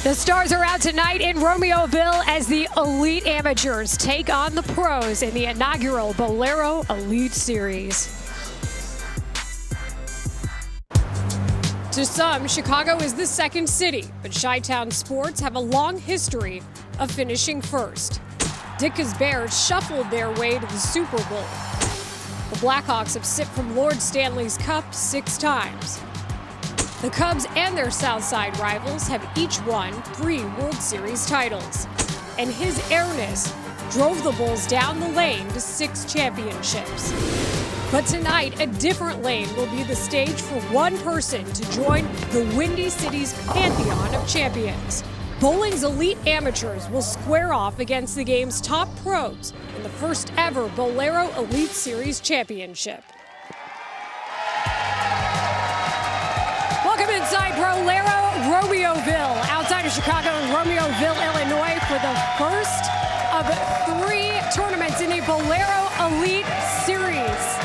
The stars are out tonight in Romeoville as the elite amateurs take on the pros in the inaugural Bowlero Elite Series. To some, Chicago is the second city, but Chi-Town sports have a long history of finishing first. Ditka's Bears shuffled their way to the Super Bowl. The Blackhawks have sipped from Lord Stanley's Cup 6 times. The Cubs and their Southside rivals have each won 3 World Series titles. And his airness drove the Bulls down the lane to 6 championships. But tonight, a different lane will be the stage for one person to join the Windy City's pantheon of champions. Bowling's elite amateurs will square off against the game's top pros in the first ever Bowlero Elite Series championship. Welcome inside Bowlero Romeoville, outside of Chicago in Romeoville, Illinois, for the first of 3 tournaments in the Bowlero Elite Series.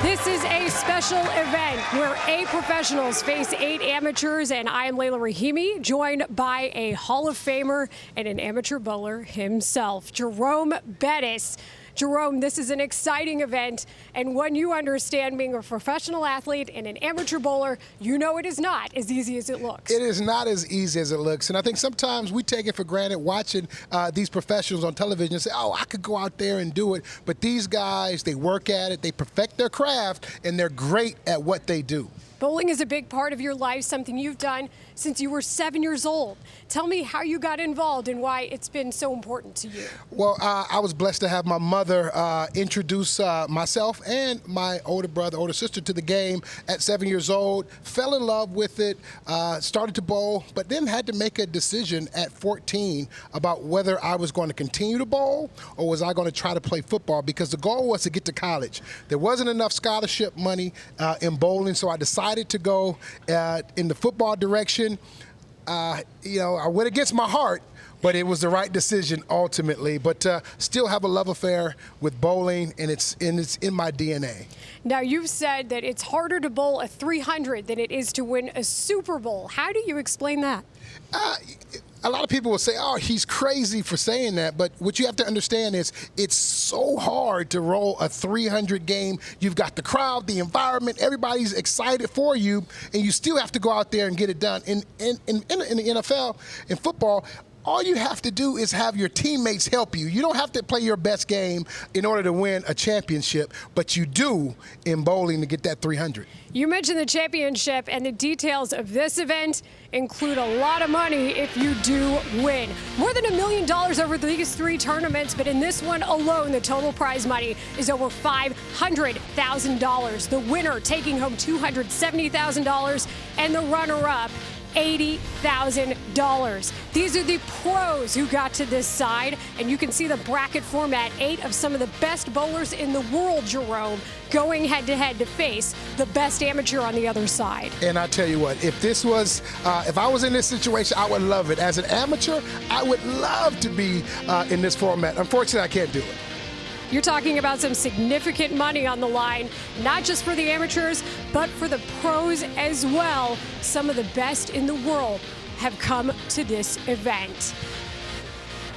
This is a special event where 8 professionals face 8 amateurs, and I am Layla Rahimi, joined by a Hall of Famer and an amateur bowler himself, Jerome Bettis. Jerome, this is an exciting event, and when you understand being a professional athlete and an amateur bowler, you know it is not as easy as it looks. It is not as easy as it looks, and I think sometimes we take it for granted watching these professionals on television and say, oh, I could go out there and do it, but these guys, they work at it, they perfect their craft, and they're great at what they do. Bowling is a big part of your life, something you've done since you were 7 years old. Tell me how you got involved and why it's been so important to you. Well, I was blessed to have my mother introduce myself and my older sister to the game at 7 years old. Fell in love with it, started to bowl, but then had to make a decision at 14 about whether I was going to continue to bowl or was I going to try to play football, because the goal was to get to college. There wasn't enough scholarship money in bowling, so I decided to go in the football direction. I went against my heart, but it was the right decision ultimately. But still have a love affair with bowling, and it's in my DNA. Now, you've said that it's harder to bowl a 300 than it is to win a Super Bowl. How do you explain that? A lot of people will say, oh, he's crazy for saying that, but what you have to understand is it's so hard to roll a 300 game. You've got the crowd, the environment, everybody's excited for you, and you still have to go out there and get it done. In the NFL, in football, all you have to do is have your teammates help you. You don't have to play your best game in order to win a championship, but you do in bowling to get that 300. You mentioned the championship, and the details of this event include a lot of money if you do win. More than $1 million over these 3 tournaments, but in this one alone, the total prize money is over $500,000. The winner taking home $270,000, and the runner-up $80,000. These are the pros who got to this side, and you can see the bracket format. 8 of some of the best bowlers in the world, Jerome, going head-to-head to face the best amateur on the other side. And I tell you what, if I was in this situation, I would love it. As an amateur, I would love to be in this format. Unfortunately, I can't do it. You're talking about some significant money on the line, not just for the amateurs, but for the pros as well. Some of the best in the world have come to this event.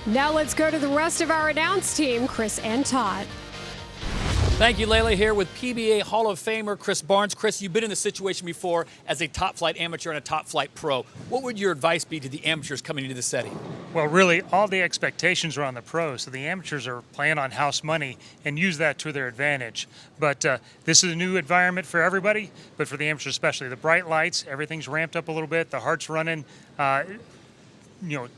Now let's go to the rest of our announce team, Chris and Todd. Thank you, Layla, here with PBA Hall of Famer Chris Barnes. Chris, you've been in this situation before as a top-flight amateur and a top-flight pro. What would your advice be to the amateurs coming into the setting? Well, really, all the expectations are on the pros, so the amateurs are playing on house money and use that to their advantage. But this is a new environment for everybody, but for the amateurs especially. The bright lights, everything's ramped up a little bit, the heart's running.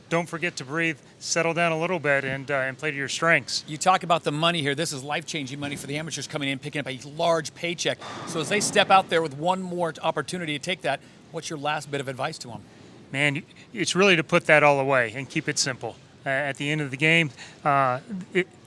Don't forget to breathe, settle down a little bit, and play to your strengths. You talk about the money here. This is life-changing money for the amateurs coming in, picking up a large paycheck. So as they step out there with one more opportunity to take that, what's your last bit of advice to them? Man, it's really to put that all away and keep it simple. At the end of the game, the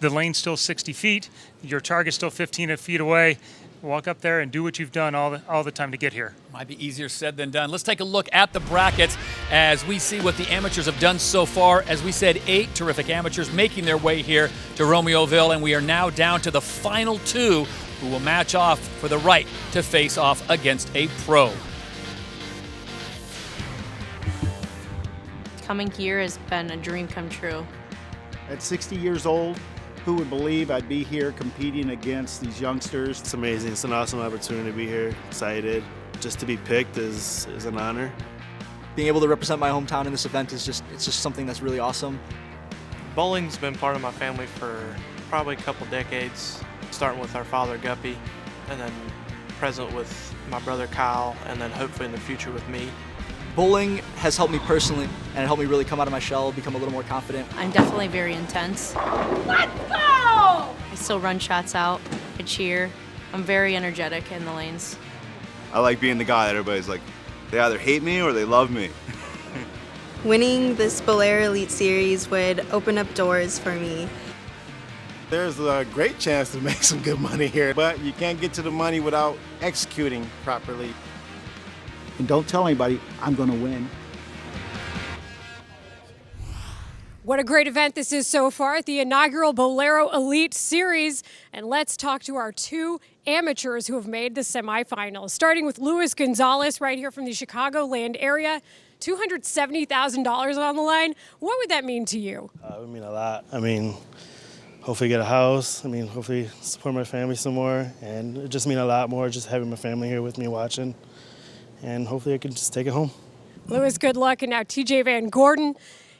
lane's still 60 feet. Your target's still 15 feet away. Walk up there and do what you've done all the time to get here. Might be easier said than done. Let's take a look at the brackets as we see what the amateurs have done so far. As we said, 8 terrific amateurs making their way here to Romeoville, and we are now down to the final 2 who will match off for the right to face off against a pro. coming here has been a dream come true. At 60 years old, who would believe I'd be here competing against these youngsters? It's amazing. It's an awesome opportunity to be here. Excited. Just to be picked is an honor. Being able to represent my hometown in this event is it's just something that's really awesome. Bowling's been part of my family for probably a couple decades, starting with our father Guppy, and then present with my brother Kyle, and then hopefully in the future with me. Bowling has helped me personally, and it helped me really come out of my shell, become a little more confident. I'm definitely very intense. Let's go! I still run shots out, I cheer. I'm very energetic in the lanes. I like being the guy that everybody's like, they either hate me or they love me. Winning this Bowlero Elite Series would open up doors for me. There's a great chance to make some good money here, but you can't get to the money without executing properly. And don't tell anybody I'm going to win. What a great event this is so far at the inaugural Bowlero Elite Series. And let's talk to our two amateurs who have made the semifinals, starting with Luis Gonzalez right here from the Chicagoland area. $270,000 on the line. What would that mean to you? It would mean a lot. I mean, hopefully get a house. I mean, hopefully support my family some more. And it just mean a lot more just having my family here with me watching. And hopefully I can just take it home. Luis, good luck. And now TJ Van Gordon,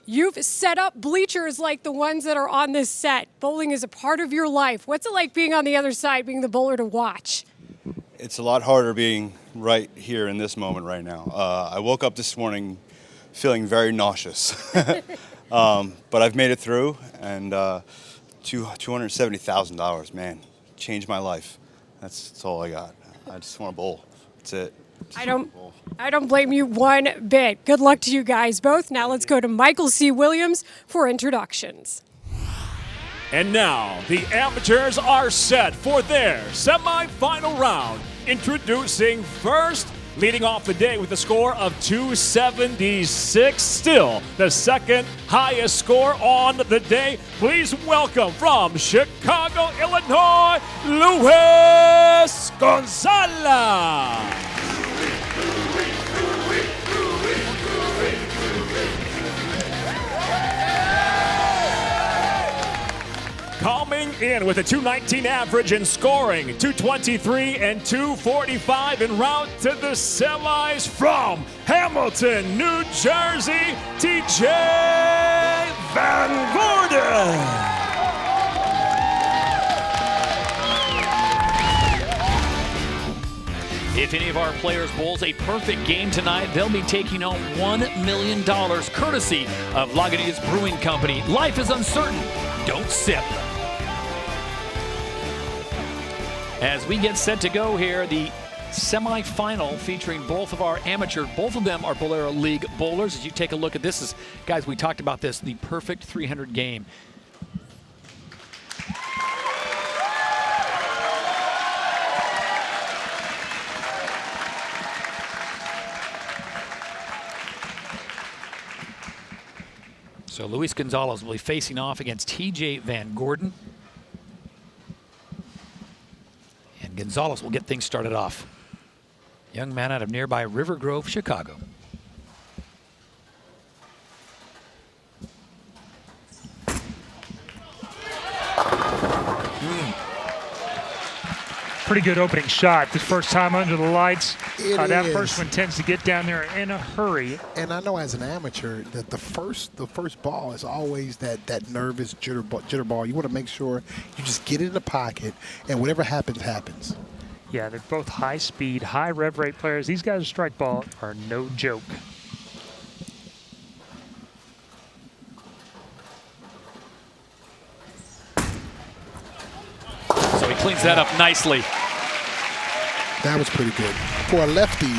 you've set up bleachers like the ones that are on this set. Bowling is a part of your life. What's it like being on the other side, being the bowler to watch? It's a lot harder being right here in this moment right now. I woke up this morning feeling very nauseous, but I've made it through, and $270,000, man, changed my life. That's all I got. I just want to bowl. That's it. I don't blame you one bit. Good luck to you guys both. Now let's go to Michael C. Williams for introductions. And now the amateurs are set for their semifinal round. Introducing first, leading off the day with a score of 276, still the second highest score on the day. Please welcome from Chicago, Illinois, Luis Gonzalez. Coming in with a 219 average in scoring, 223 and 245 en route to the semis from Hamilton, New Jersey, TJ Van Gordon. If any of our players bowls a perfect game tonight, they'll be taking home $1 million courtesy of Lagunitas Brewing Company. Life is uncertain. Don't sip. As we get set to go here, the semifinal featuring both of our amateurs. Both of them are Bowlero League bowlers. As you take a look at this, guys, we talked about this, the perfect 300 game. So Luis Gonzalez will be facing off against TJ Van Gordon. And Gonzalez will get things started off. Young man out of nearby River Grove, Chicago. Pretty good opening shot. The first time under the lights. That is. first one tends to get down there in a hurry. And I know as an amateur that the first ball is always that nervous jitter ball. You want to make sure you just get it in the pocket, and whatever happens, happens. Yeah, they're both high-speed, high rev rate players. These guys' strike ball are no joke. So he cleans that up nicely. That was pretty good. For a lefty,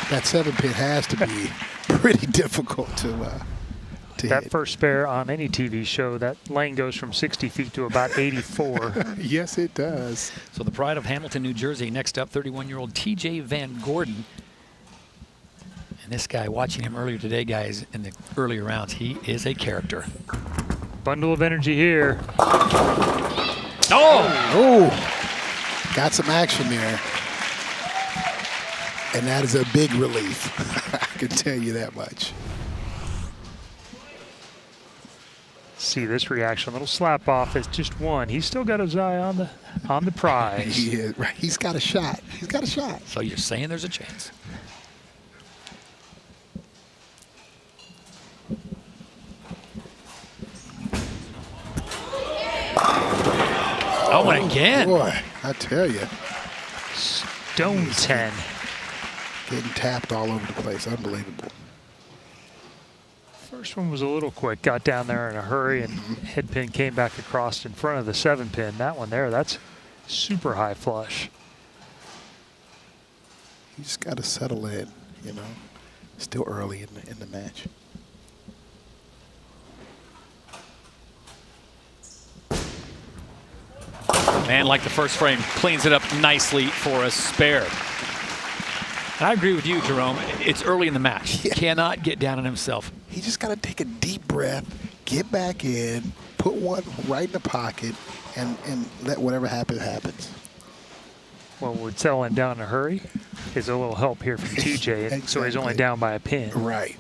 that 7-pin has to be pretty difficult to That hit. first spare on any TV show, that lane goes from 60 feet to about 84. Yes, it does. So the pride of Hamilton, New Jersey. Next up, 31-year-old TJ Van Gordon. And this guy, watching him earlier today, guys, in the earlier rounds, he is a character. Bundle of energy here. Oh! Got some action there. And that is a big relief. I can tell you that much. see this reaction. A little slap off. It's just one. He's still got his eye on the prize. He is, right. He's got a shot. He's got a shot. So you're saying there's a chance? Oh, and again. Boy, I tell you. Stone 10. Getting tapped all over the place. Unbelievable. First one was a little quick. Got down there in a hurry, and head pin came back across in front of the 7 pin. That one there, that's super high flush. You just got to settle in, you know. Still early in the match. Man, like the first frame, cleans it up nicely for a spare. And I agree with you, Jerome. It's early in the match. He cannot get down on himself. He just got to take a deep breath, get back in, put one right in the pocket, and let whatever happens, happens. Well, we're settling down in a hurry. Is a little help here from TJ, Exactly. so he's only down by a pin. Right.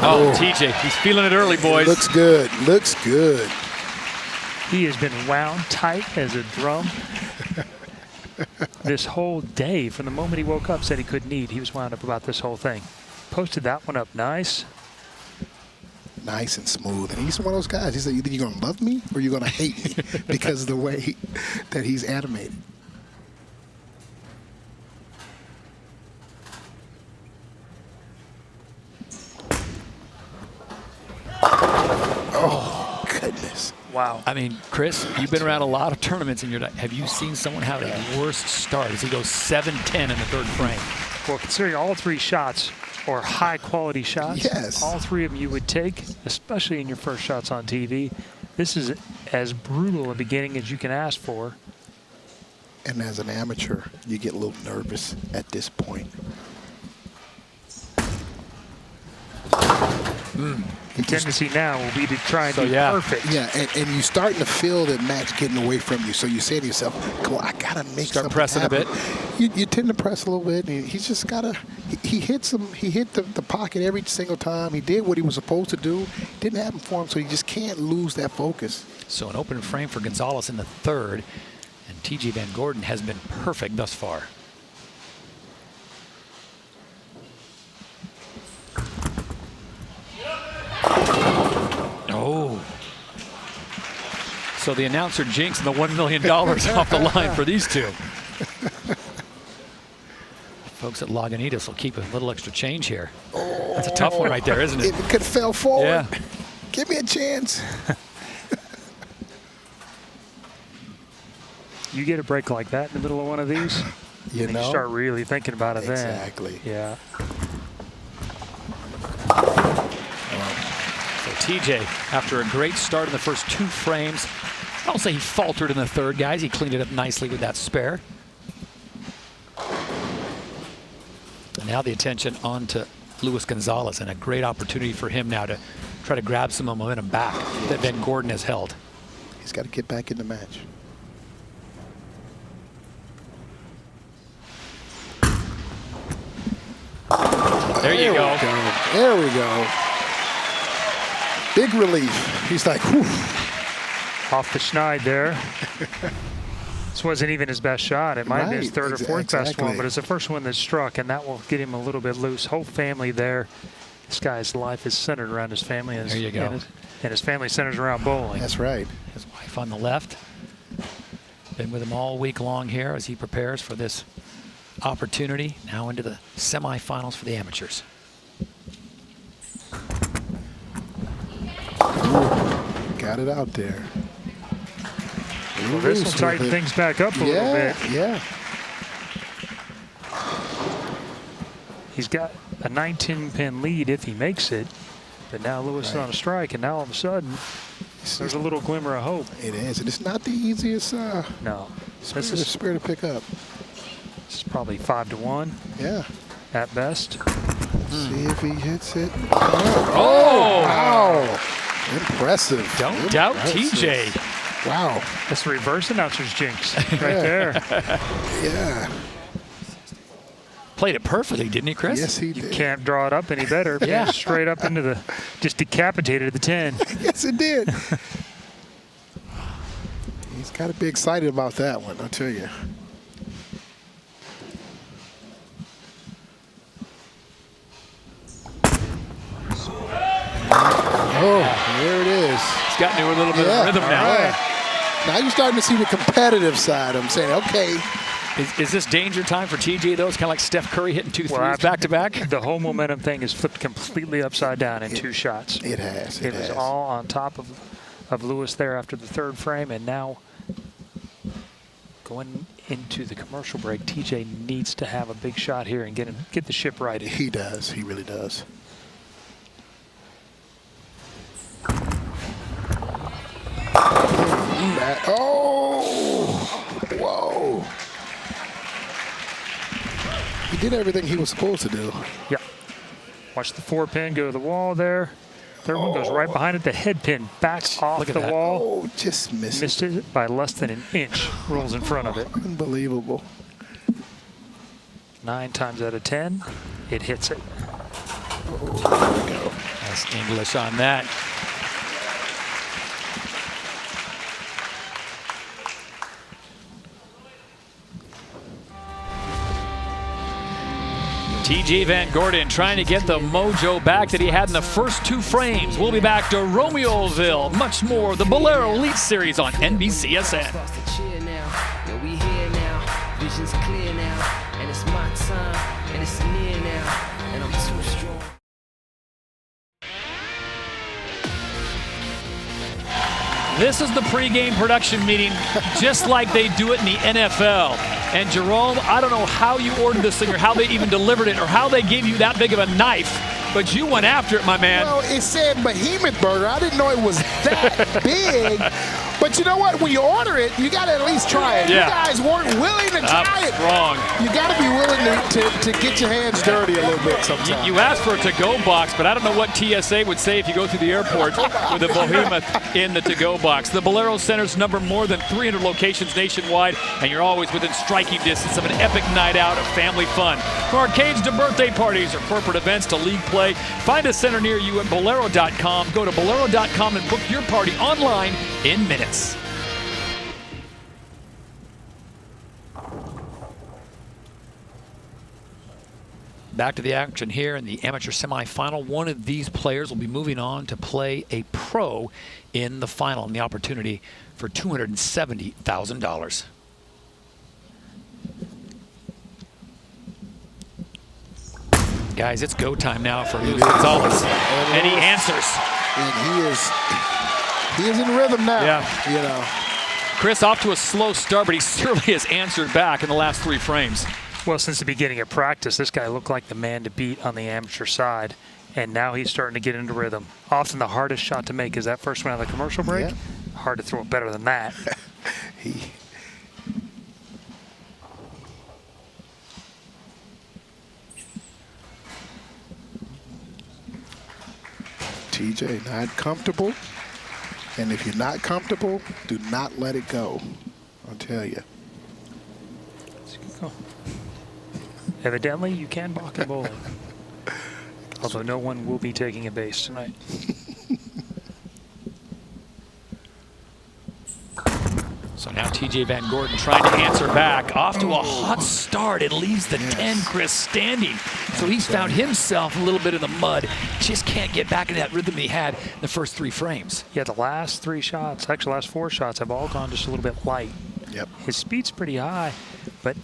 Oh, TJ, he's feeling it early, boys. Looks good. Looks good. He has been wound tight as a drum this whole day. From the moment he woke up, said he couldn't eat. He was wound up about this whole thing. Posted that one up nice. Nice and smooth. And he's one of those guys. He said, either you're going to love me or you're going to hate me because of the way that he's animated. Oh, goodness. Wow. I mean, Chris, you've been around a lot of tournaments in your life. Have you seen someone have a worse start as he goes 7-10 in the third frame? Well, considering all 3 shots are high-quality shots, yes, all 3 of them you would take, especially in your first shots on TV. This is as brutal a beginning as you can ask for. And as an amateur, you get a little nervous at this point. The tendency now will be to try and be perfect. Yeah, and you're starting to feel the match getting away from you. So you say to yourself, "Come on, I gotta make Start something pressing happen." a bit. You tend to press a little bit, and he's just gotta. He hits him. He hit the pocket every single time. He did what he was supposed to do. Didn't happen for him, so he just can't lose that focus. So an open frame for Gonzalez in the third, and TJ Van Gordon has been perfect thus far. Oh. So the announcer jinxed the $1 million off the line for these two. Folks at Lagunitas will keep a little extra change here. That's a tough one right there, isn't it? If it could have fell forward, yeah. Give me a chance. You get a break like that in the middle of one of these, you know, you start really thinking about it exactly. then. Yeah. So TJ, after a great start in the first 2 frames, I don't say he faltered in the third, guys. He cleaned it up nicely with that spare. And now the attention on to Luis Gonzalez, and a great opportunity for him now to try to grab some momentum back that Van Gordon has held. He's got to get back in the match. There you go. There we go. Big relief. He's like, whew. Off the schneid there. This wasn't even his best shot. It might have been his third or fourth best one, but it's the first one that struck, and that will get him a little bit loose. Whole family there. This guy's life is centered around his family. And there you go. And his family centers around bowling. That's right. His wife on the left. Been with him all week long here as he prepares for this opportunity. Now into the semifinals for the amateurs. Got it out there. Well, this will tighten things back up a little bit. Yeah. He's got a 19 pin lead if he makes it. But now Lewis is on a strike, and now all of a sudden, there's a little glimmer of hope. It is, and it's not the easiest no. Spear to pick up. This is probably 5-1. Yeah. At best. See if he hits it. Oh! Wow. Impressive. Don't doubt TJ. Wow. That's the reverse announcer's jinx right there. Yeah. Played it perfectly, didn't he, Chris? Yes, he did. You can't draw it up any better. Yeah. Straight up into the, just decapitated the 10. Yes, it did. He's got to be excited about that one, I'll tell you. Oh, there it is. He's gotten to a little bit of rhythm now. Right. Now you're starting to see the competitive side. I'm saying, okay. Is this danger time for TJ, though? It's kind of like Steph Curry hitting two threes back-to-back? The whole momentum thing is flipped completely upside down in 2 shots. It has. It was all on top of Lewis there after the 3rd frame, and now going into the commercial break, TJ needs to have a big shot here and get the ship righted. He does. He really does. Oh! Whoa! He did everything he was supposed to do. Yeah. Watch the 4-pin go to the wall there. 3rd one goes right behind it. The head pin backs off the wall. Oh, just missed it by less than an inch. Rolls in front of it. Unbelievable. 9 times out of 10, it hits it. Oh, there we go. That's English on that. TJ Van Gordon trying to get the mojo back that he had in the first 2 frames. We'll be back to Romeoville. Much more of the Bowlero Elite Series on NBCSN. We here now, vision's clear now, and it's my time, and it's near now, and I'm too strong. This is the pregame production meeting, just like they do it in the NFL. And Jerome, I don't know how you ordered this thing or how they even delivered it or how they gave you that big of a knife, but you went after it, my man. Well, it said behemoth burger. I didn't know it was that big. But you know what? When you order it, you got to at least try it. Yeah. You guys weren't willing to try it. Wrong. You got to be willing to get your hands dirty a little bit sometimes. You asked for a to-go box, but I don't know what TSA would say if you go through the airport with a behemoth in the to-go box. The Bowlero Centers number more than 300 locations nationwide, and you're always within striking distance of an epic night out of family fun. From arcades to birthday parties or corporate events to league play, find a center near you at Bowlero.com. Go to Bowlero.com and book your party online in minutes. Back to the action here in the amateur semifinal. One of these players will be moving on to play a pro in the final, and the opportunity for $270,000. Guys, it's go time now for Luis Gonzalez, and he answers. And he is in rhythm now. Yeah. You know. Chris off to a slow start, but he certainly has answered back in the last 3 frames. Well, since the beginning of practice, this guy looked like the man to beat on the amateur side, and now he's starting to get into rhythm. Often the hardest shot to make is that first one out of the commercial break. Yeah. Hard to throw it better than that. TJ, not comfortable. And if you're not comfortable, do not let it go. I'll tell you. Evidently, you can balk in bowling. Although no one will be taking a base tonight. So now TJ Van Gordon trying to answer back. Off to a hot start. It leaves the 10, Chris, standing. So he's found himself a little bit in the mud. Just can't get back in that rhythm he had in the first 3 frames. Yeah, the last 3 shots, actually last 4 shots, have all gone just a little bit light. Yep. His speed's pretty high, but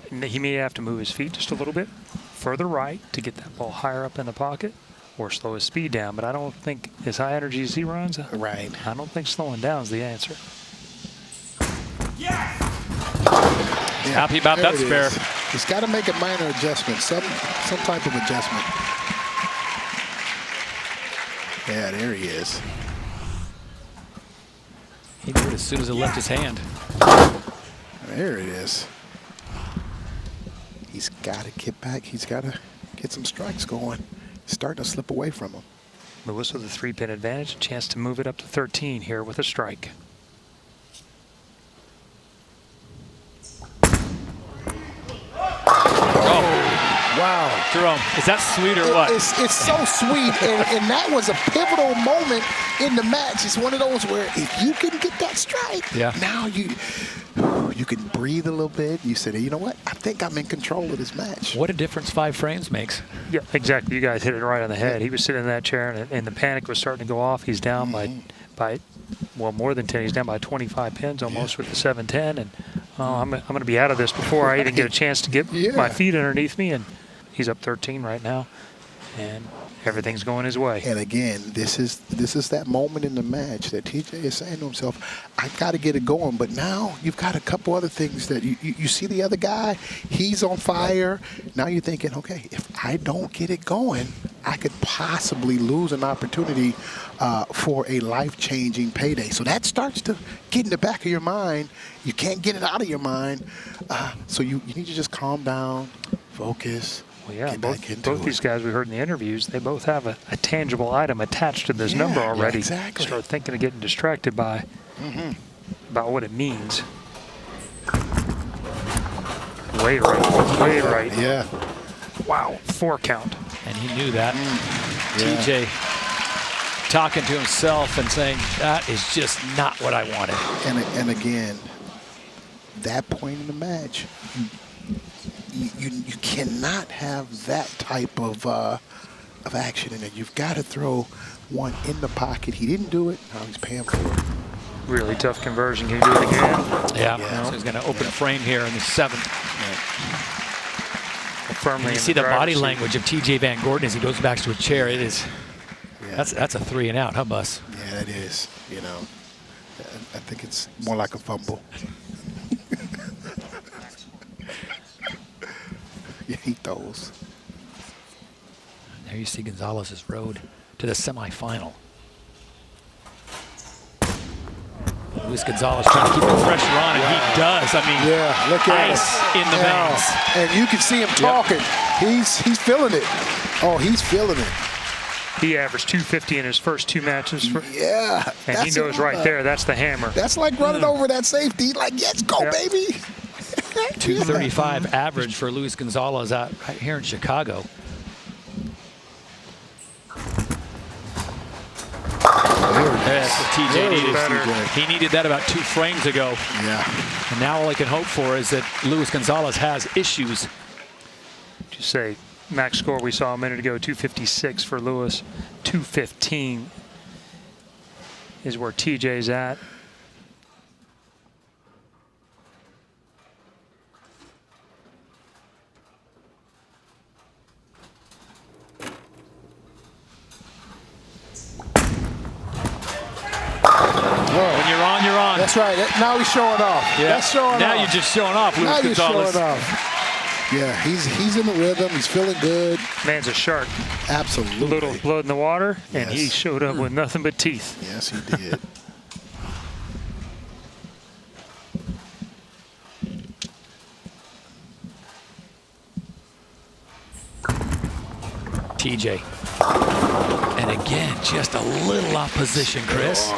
he may have to move his feet just a little bit further right to get that ball higher up in the pocket or slow his speed down. But I don't think, as high energy as he runs, right. I don't think slowing down is the answer. Yeah. Happy about that spare. He's got to make a minor adjustment, some type of adjustment. Yeah, there he is. He knew it as soon as it left his hand. There it is. He's got to get back. He's got to get some strikes going. It's starting to slip away from him. Lewis with a 3-pin advantage, a chance to move it up to 13 here with a strike. Wow. Jerome, is that sweet or what? It's so sweet, and that was a pivotal moment in the match. It's one of those where if you can get that strike, now you can breathe a little bit. You said, you know what? I think I'm in control of this match. What a difference 5 frames makes. Yeah, exactly. You guys hit it right on the head. He was sitting in that chair, and the panic was starting to go off. He's down by well, more than 10. He's down by 25 pins almost with the 7-10, and I'm going to be out of this before I even get a chance to get my feet underneath me. And he's up 13 right now, and everything's going his way. And again, this is that moment in the match that TJ is saying to himself, I got to get it going. But now you've got a couple other things that you see the other guy, he's on fire. Now you're thinking, okay, if I don't get it going, I could possibly lose an opportunity for a life-changing payday. So that starts to get in the back of your mind. You can't get it out of your mind. So you need to just calm down, focus. Well, yeah, both these guys we heard in the interviews, they both have a tangible item attached to this number already. Exactly. Start thinking of getting distracted by about what it means. Way right. Yeah. Wow, 4 count. And he knew that. TJ talking to himself and saying, that is just not what I wanted. And again, that point in the match, you cannot have that type of action in it. You've got to throw one in the pocket. He didn't do it. Now he's paying for it. Really tough conversion. Can he do it again? Yeah. So he's going to open frame here in the 7th. Firmly. You see the body language of TJ Van Gordon as he goes back to a chair. It is. That's a 3 and out, huh, Bus? Yeah, that is. You know, I think it's more like a fumble. Yeah, he throws. There you see Gonzalez's road to the semifinal. Luis Gonzalez trying to keep the pressure on, and he does. I mean, look at ice in the veins. And you can see him talking. He's feeling it. Oh, he's feeling it. He averaged 250 in his first 2 matches. And he knows right there, that's the hammer. That's like running over that safety. Like, let's go, baby. 235 average for Luis Gonzalez out right here in Chicago. That's what TJ needed. He needed that about 2 frames ago. Yeah. And now all I can hope for is that Luis Gonzalez has issues. Just say max score we saw a minute ago, 256 for Luis. 215 is where TJ's at. When you're on, you're on. That's right. Now he's showing off. Yeah. That's showing off. Now you're just showing off, Luis Gonzalez. Showing off. Yeah, he's in the rhythm. He's feeling good. Man's a shark. Absolutely. A little blood in the water, and he showed up with nothing but teeth. Yes, he did. TJ. And again, just a little off position, Chris.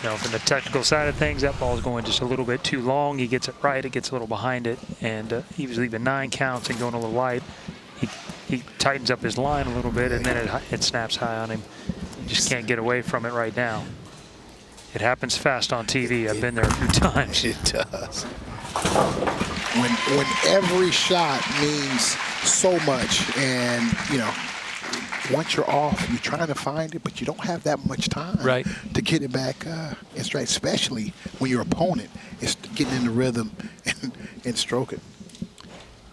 Now, from the technical side of things, that ball is going just a little bit too long. He gets it right, it gets a little behind it, and he was leaving 9 counts and going a little light. He tightens up his line a little bit, and then it snaps high on him. You just can't get away from it right now. It happens fast on TV. I've been there a few times. It does. When every shot means so much, and you know, once you're off, you're trying to find it, but you don't have that much time to get it back and strike, especially when your opponent is getting in the rhythm and stroking.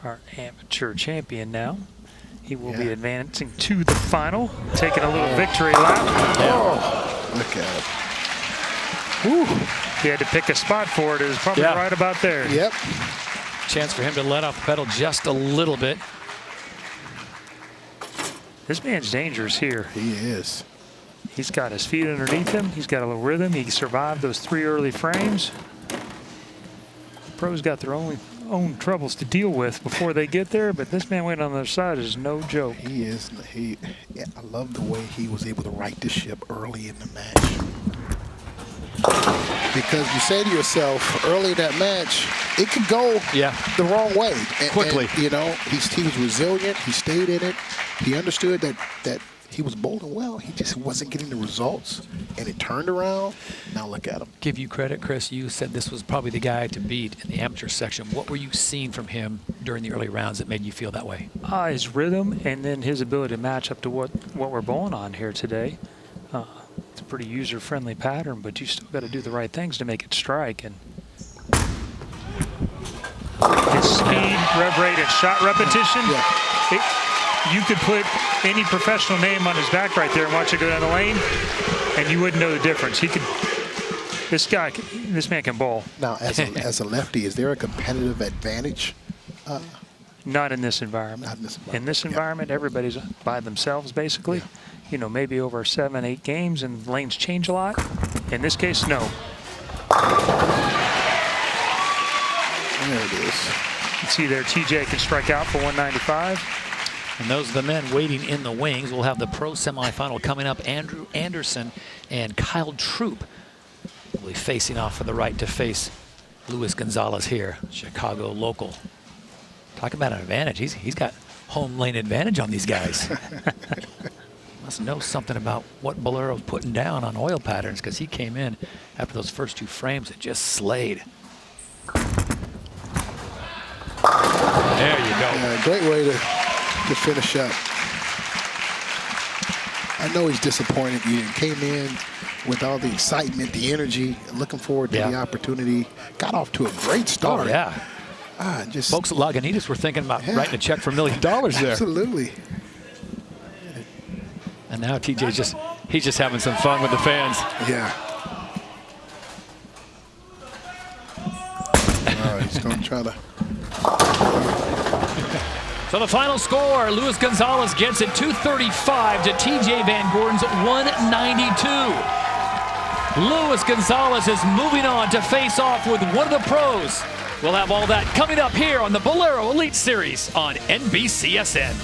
Our amateur champion now. He will be advancing to the final, taking a little victory lap. Oh, look at it. Whew. He had to pick a spot for it. It was probably right about there. Yep. Chance for him to let off the pedal just a little bit. This man's dangerous here. He is. He's got his feet underneath him. He's got a little rhythm. He survived those 3 early frames. Pros got their own troubles to deal with before they get there, but this man went on the other side is no joke. He is. I love the way he was able to right the ship early in the match. Because you say to yourself early in that match, it could go the wrong way. Quickly. And, you know, he was resilient. He stayed in it. He understood that he was bowling well. He just wasn't getting the results. And it turned around. Now look at him. Give you credit, Chris. You said this was probably the guy to beat in the amateur section. What were you seeing from him during the early rounds that made you feel that way? His rhythm and then his ability to match up to what we're bowling on here today. It's a pretty user-friendly pattern, but you still got to do the right things to make it strike. And his speed, rev rate, and shot repetition, you could put any professional name on his back right there and watch it go down the lane, and you wouldn't know the difference. This man can bowl. Now, as a lefty, is there a competitive advantage? Not in this environment. In this environment, everybody's by themselves, basically. You know, maybe over 7, 8 games, and lanes change a lot. In this case, no. There it is. You see there, TJ can strike out for 195. And those are the men waiting in the wings. We'll have the pro semifinal coming up. Andrew Anderson and Kyle Troop will be facing off for the right to face Luis Gonzalez here, Chicago local. Talk about an advantage. He's got home lane advantage on these guys. Must know something about what Bowlero's putting down on oil patterns, because he came in after those first 2 frames and just slayed. There you go. Yeah, great way to finish up. I know he's disappointed. He came in with all the excitement, the energy, looking forward to the opportunity. Got off to a great start. Oh, yeah. Folks at Lagunitas were thinking about writing a check for $1 million there. Absolutely. And now TJ's he's just having some fun with the fans. Yeah. He's going to try to. So the final score, Luis Gonzalez gets it 235 to TJ Van Gordon's 192. Luis Gonzalez is moving on to face off with one of the pros. We'll have all that coming up here on the Bowlero Elite Series on NBCSN.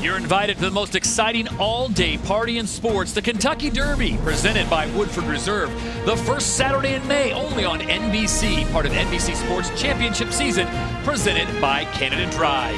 You're invited to the most exciting all-day party in sports, the Kentucky Derby, presented by Woodford Reserve. The first Saturday in May, only on NBC, part of NBC Sports Championship season, presented by Canada Dry.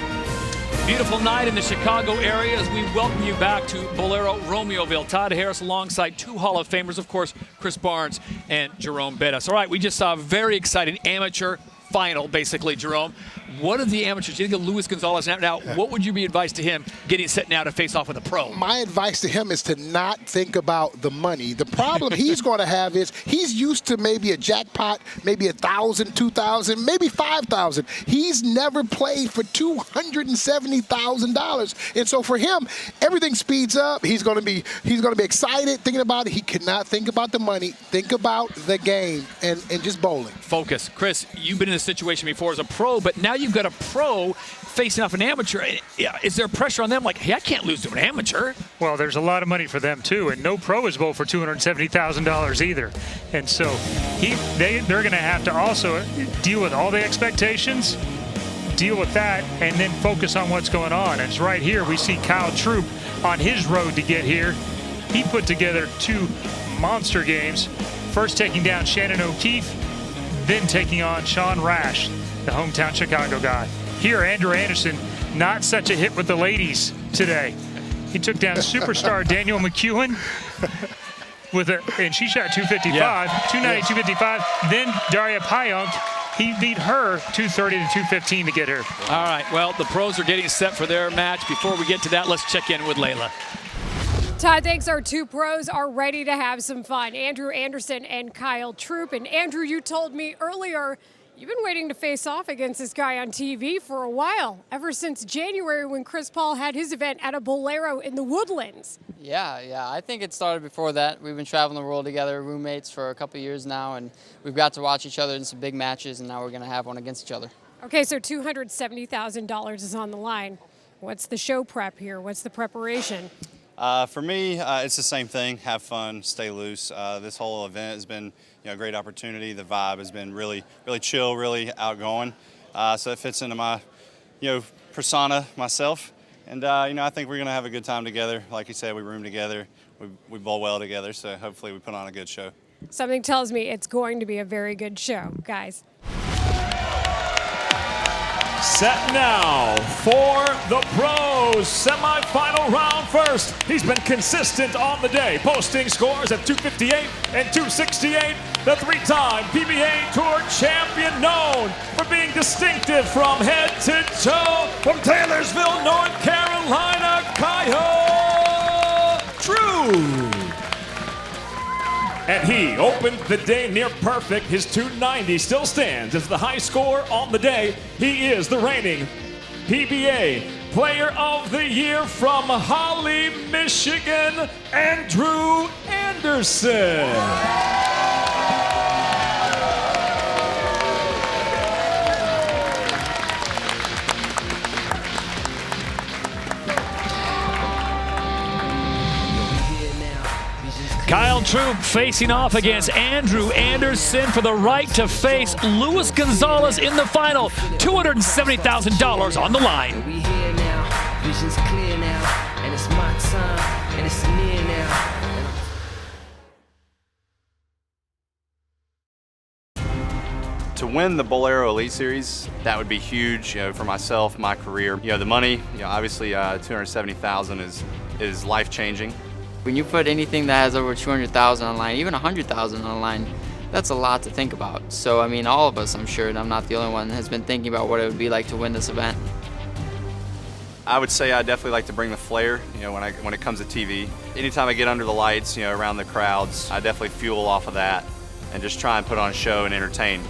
Beautiful night in the Chicago area as we welcome you back to Bowlero Romeoville. Todd Harris alongside 2 Hall of Famers, of course, Chris Barnes and Jerome Bettis. All right, we just saw a very exciting amateur final, basically, Jerome. What are the amateurs? You think of Luis Gonzalez now? What would you be advised to him getting set now to face off with a pro? My advice to him is to not think about the money. The problem he's going to have is he's used to maybe a jackpot, maybe $1,000, $2,000, maybe $5,000. He's never played for $270,000, and so for him, everything speeds up. He's going to be excited thinking about it. He cannot think about the money. Think about the game and just bowling. Focus, Chris. You've been in this situation before as a pro, but now you've got a pro facing off an amateur. Is there pressure on them like, hey, I can't lose to an amateur? Well, there's a lot of money for them too, and no pro is bowled for $270,000 either. And so they're going to have to also deal with all the expectations, deal with that, and then focus on what's going on. And it's right here we see Kyle Troop on his road to get here. He put together 2 monster games, first taking down Shannon O'Keefe, then taking on Sean Rash, the hometown Chicago guy. Here, Andrew Anderson, not such a hit with the ladies today. He took down superstar Daniel McEwen and she shot 255, 290, 255. Then Daria Payunk, he beat her 230 to 215 to get her. All right, well, the pros are getting set for their match. Before we get to that, let's check in with Layla. Todd thinks our 2 pros are ready to have some fun. Andrew Anderson and Kyle Troop. And Andrew, you told me earlier you've been waiting to face off against this guy on TV for a while, ever since January when Chris Paul had his event at a Bowlero in the Woodlands. Yeah, I think it started before that. We've been traveling the world together, roommates for a couple years now, and we've got to watch each other in some big matches, and now we're going to have one against each other. Okay, so $270,000 is on the line. What's the show prep here? What's the preparation? For me, it's the same thing. Have fun, stay loose. This whole event has been, a great opportunity. The vibe has been really chill, really outgoing. So it fits into my, persona myself. And, I think we're going to have a good time together. Like you said, we room together. We bowl well together. So hopefully we put on a good show. Something tells me it's going to be a very good show, guys. Set now for the pros semifinal round first. He's been consistent on the day, posting scores at 258 and 268. The three-time PBA Tour champion, known for being distinctive from head to toe. From Taylorsville, North Carolina, Kyle Drew. And he opened the day near perfect. His 290 still stands as the high score on the day. He is the reigning PBA Player of the Year from Holly, Michigan, Andrew Anderson. Kyle Troop facing off against Andrew Anderson for the right to face Luis Gonzalez in the final. $270,000 on the line. We here now, vision's clear now, and it's my time, and it's near now. To win the Bowlero Elite Series, that would be huge, for myself, my career. The money, obviously $270,000 is life-changing. When you put anything that has over 200,000 on the line, even 100,000 on the line, that's a lot to think about. So, I mean, all of us, I'm sure, and I'm not the only one, has been thinking about what it would be like to win this event. I would say I definitely like to bring the flair, when it comes to TV. Anytime I get under the lights, around the crowds, I definitely fuel off of that and just try and put on a show and entertain.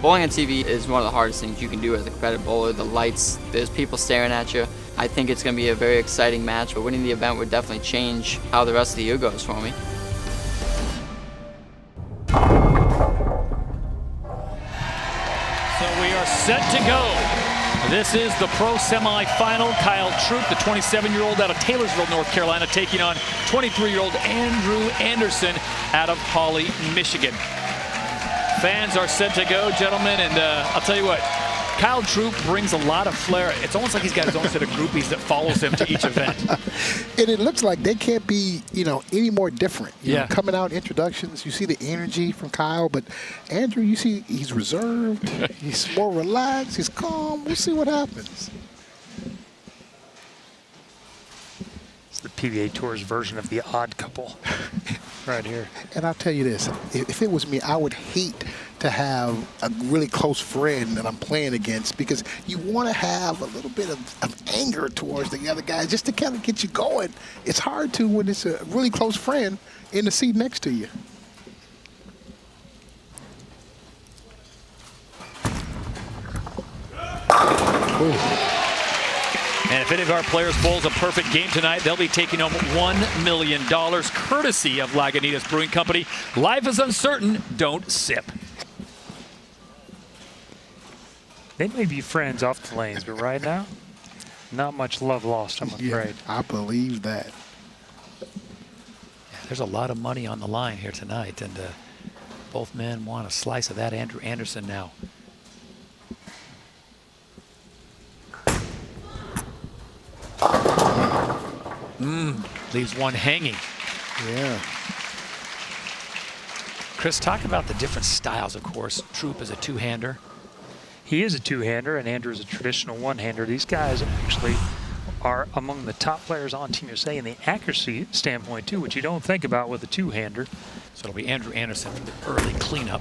Bowling on TV is one of the hardest things you can do as a competitive bowler. The lights, there's people staring at you. I think it's going to be a very exciting match, but winning the event would definitely change how the rest of the year goes for me. So we are set to go. This is the pro semifinal. Kyle Troop, the 27-year-old out of Taylorsville, North Carolina, taking on 23-year-old Andrew Anderson out of Holly, Michigan. Fans are set to go, gentlemen, and I'll tell you what, Kyle Troop brings a lot of flair. It's almost like he's got his own set of groupies that follows him to each event. And it looks like they can't be, any more different. You know, coming out introductions, you see the energy from Kyle, but Andrew, you see he's reserved, he's more relaxed, he's calm. We'll see what happens. It's the PBA Tour's version of the odd couple right here. And I'll tell you this, if it was me, I would hate to have a really close friend that I'm playing against, because you want to have a little bit of anger towards the other guy just to kind of get you going. It's hard to when it's a really close friend in the seat next to you. And if any of our players bowls a perfect game tonight, they'll be taking home $1 million, courtesy of Lagunitas Brewing Company. Life is uncertain. Don't sip. They may be friends off the lanes, but right now, not much love lost, I'm afraid. Yeah, I believe that. Yeah, there's a lot of money on the line here tonight, and both men want a slice of that. Andrew Anderson now. Leaves one hanging. Yeah. Chris, talk about the different styles, of course. Troop is a two-hander. He is a two-hander, and Andrew is a traditional one-hander. These guys actually are among the top players on Team USA in the accuracy standpoint, too, which you don't think about with a two-hander. So it'll be Andrew Anderson for the early cleanup.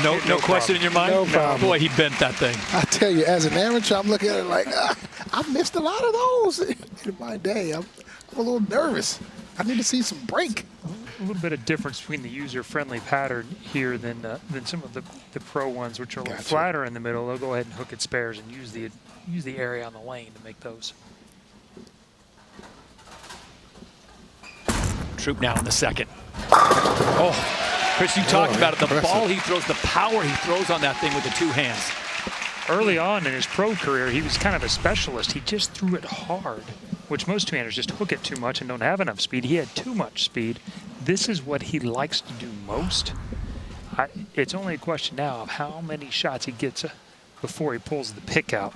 No question in your mind? No problem. Boy, he bent that thing. I tell you, as an amateur, I'm looking at it like, I've missed a lot of those in my day. I'm a little nervous. I need to see some break. A little bit of difference between the user-friendly pattern here than some of the pro ones, which are a little flatter in the middle. They'll go ahead and hook at spares and use the area on the lane to make those. Troop now in the second. Oh, Chris, you talked about it. The ball he throws, the power he throws on that thing with the two hands. Early on in his pro career, he was kind of a specialist. He just threw it hard, which most two-handers just hook it too much and don't have enough speed. He had too much speed. This is what he likes to do most. It's only a question now of how many shots he gets before he pulls the pick out.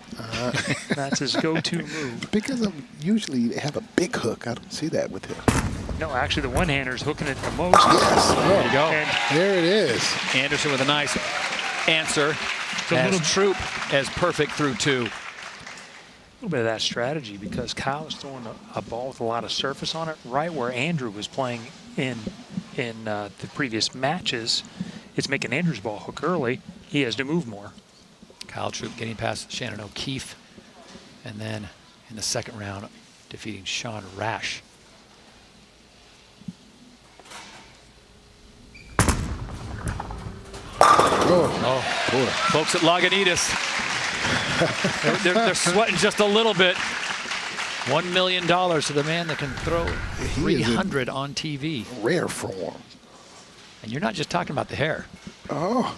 That's his go-to move. Because usually they have a big hook. I don't see that with him. No, actually the one-hander's hooking it the most. Yes. There you go. And there it is. Anderson with a nice answer. As Troop as perfect through 2. A little bit of that strategy because Kyle is throwing a ball with a lot of surface on it, right where Andrew was playing in the previous matches. It's making Andrew's ball hook early. He has to move more. Kyle Troop getting past Shannon O'Keefe, and then in the second round, defeating Sean Rash. Oh, boy. Folks at Lagunitas, they're sweating just a little bit. $1 million to the man that can throw 300 on TV. Rare form. And you're not just talking about the hair. Oh.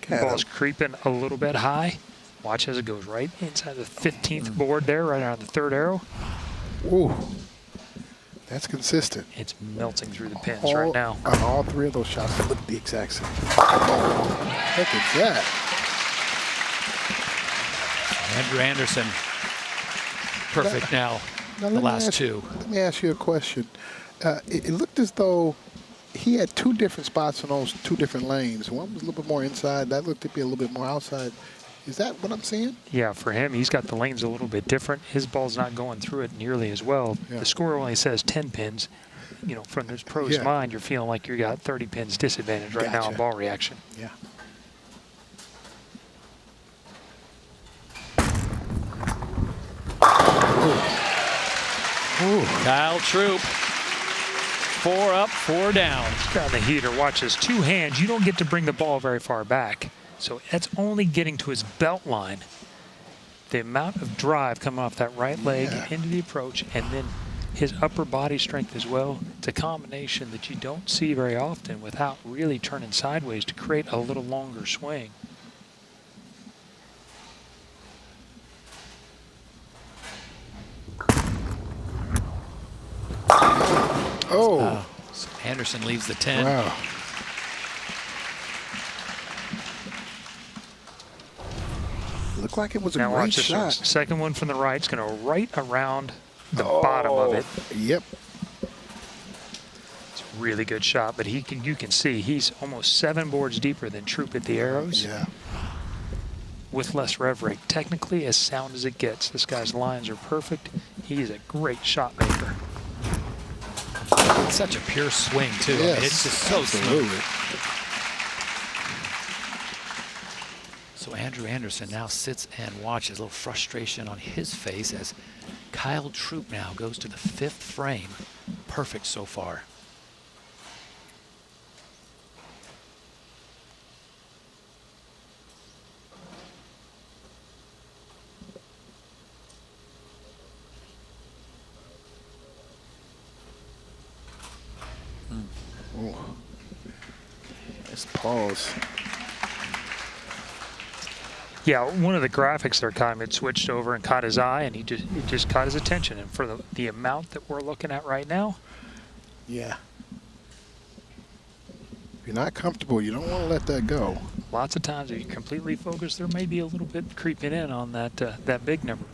The ball's creeping a little bit high. Watch as it goes right inside the 15th board there, right around the 3rd arrow. Ooh. That's consistent. It's melting through the pins right now. On all 3 of those shots, they look the exact same. Oh, look at that. Andrew Anderson, perfect now the last 2. Let me ask you a question. It looked as though he had 2 different spots on those 2 different lanes. One was a little bit more inside. That looked to be a little bit more outside. Is that what I'm seeing? Yeah, for him, he's got the lanes a little bit different. His ball's not going through it nearly as well. Yeah. The score only says 10 pins. You know, from this pro's mind, you're feeling like you got 30 pins disadvantage right now on ball reaction. Yeah. Ooh. Kyle Troop, 4 up, 4 down. He's got the heater. Watch this. 2 hands. You don't get to bring the ball very far back. So that's only getting to his belt line. The amount of drive coming off that right leg into the approach, and then his upper body strength as well. It's a combination that you don't see very often without really turning sideways to create a little longer swing. Oh. So Anderson leaves the 10. Wow. Looked like it was a Now great watch this shot. one. Second one from the right. It's going to right around the bottom of it. Yep. It's a really good shot, but you can see he's almost 7 boards deeper than Troop at the arrows. Yeah. with less rev rate. Technically as sound as it gets. This guy's lines are perfect. He's a great shot maker. It's such a pure swing, too. Yes, I mean, it's just so smooth. So Andrew Anderson now sits and watches, a little frustration on his face as Kyle Troop now goes to the 5th frame. Perfect so far. Let's pause. Yeah, one of the graphics there caught him. It switched over and caught his eye, and it just caught his attention. And for the amount that we're looking at right now, yeah. If you're not comfortable, you don't want to let that go. Lots of times if you're completely focused, there may be a little bit creeping in on that big number.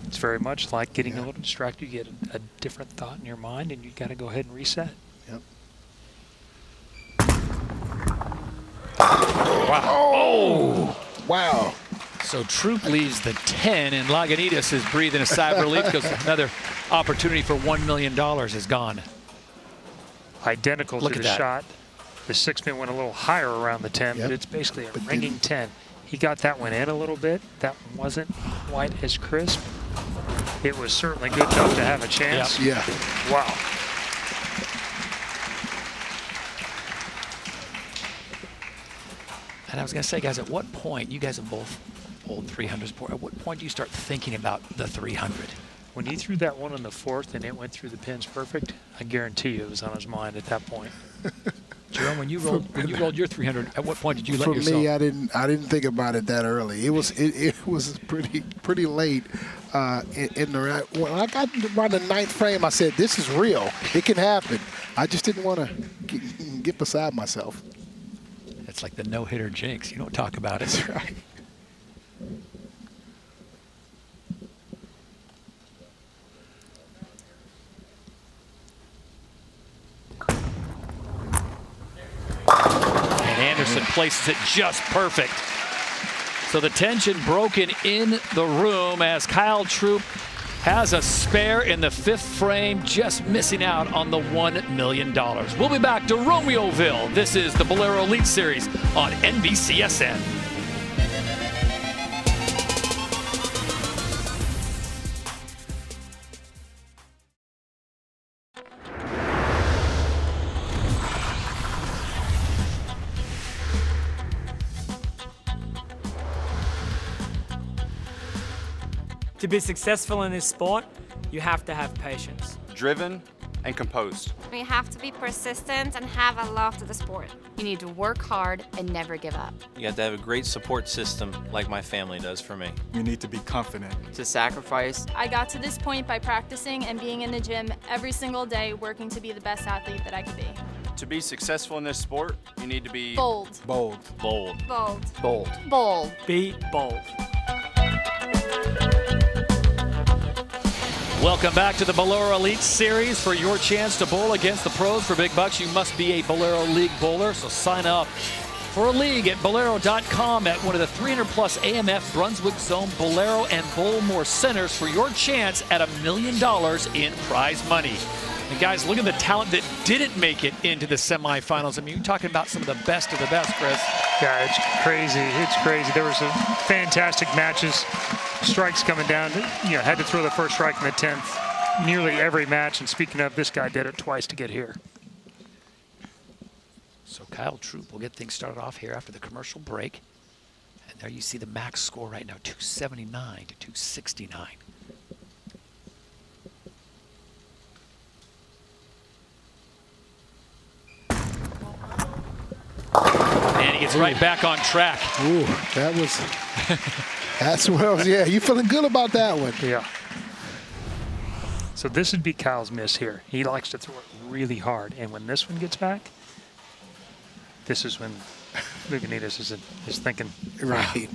It's very much like getting a little distracted. You get a different thought in your mind, and you got to go ahead and reset. Yep. Wow. Oh! Wow. So Troop leaves the 10, and Lagunitas is breathing a sigh of relief because another opportunity for $1 million is gone. Identical Look to at the that. shot. The 6-pin went a little higher around the 10, but it's basically a ringing 10. He got that one in a little bit. That one wasn't quite as crisp. It was certainly good enough to have a chance. Yeah. Wow. And I was going to say, guys, at what point, you guys have both old 300s, at what point do you start thinking about the 300? When he threw that one on the 4th and it went through the pins perfect, I guarantee you it was on his mind at that point. Jerome, when you rolled your 300, at what point did you let For yourself? me, I didn't think about it that early. It was pretty late in the round. When I got around the 9th frame, I said, "This is real. It can happen." I just didn't want to get beside myself. It's like the no-hitter jinx. You don't talk about it. That's right. And Anderson places it just perfect. So the tension broken in the room as Kyle Troop has a spare in the 5th frame, just missing out on the $1 million. We'll be back to Romeoville. This is the Bowlero Elite Series on NBCSN. To be successful in this sport, you have to have patience. Driven and composed. You have to be persistent and have a love to the sport. You need to work hard and never give up. You have to have a great support system like my family does for me. You need to be confident. To sacrifice. I got to this point by practicing and being in the gym every single day, working to be the best athlete that I could be. To be successful in this sport, you need to be Bold. Bold. Bold. Bold. Bold. Bold. Be bold. Welcome back to the Bowlero Elite Series. For your chance to bowl against the pros for big bucks, you must be a Bowlero League bowler. So sign up for a league at Bowlero.com at one of the 300+ AMF Brunswick Zone Bowlero and Bowlmore centers for your chance at $1 million in prize money. And guys, look at the talent that didn't make it into the semifinals. I mean, you're talking about some of the best of the best, Chris. Yeah, it's crazy. It's crazy. There was some fantastic matches. Strikes coming down. You know, had to throw the first strike in the 10th. Nearly every match. And speaking of, this guy did it twice to get here. So Kyle Troop will get things started off here after the commercial break. And there you see the max score right now, 279 to 269. And he gets right back on track. Ooh, that was, that's what I was, yeah, you feeling good about that one. Yeah. So this would be Kyle's miss here. He likes to throw it really hard. And when this one gets back, this is when Lugonitas is thinking. Right.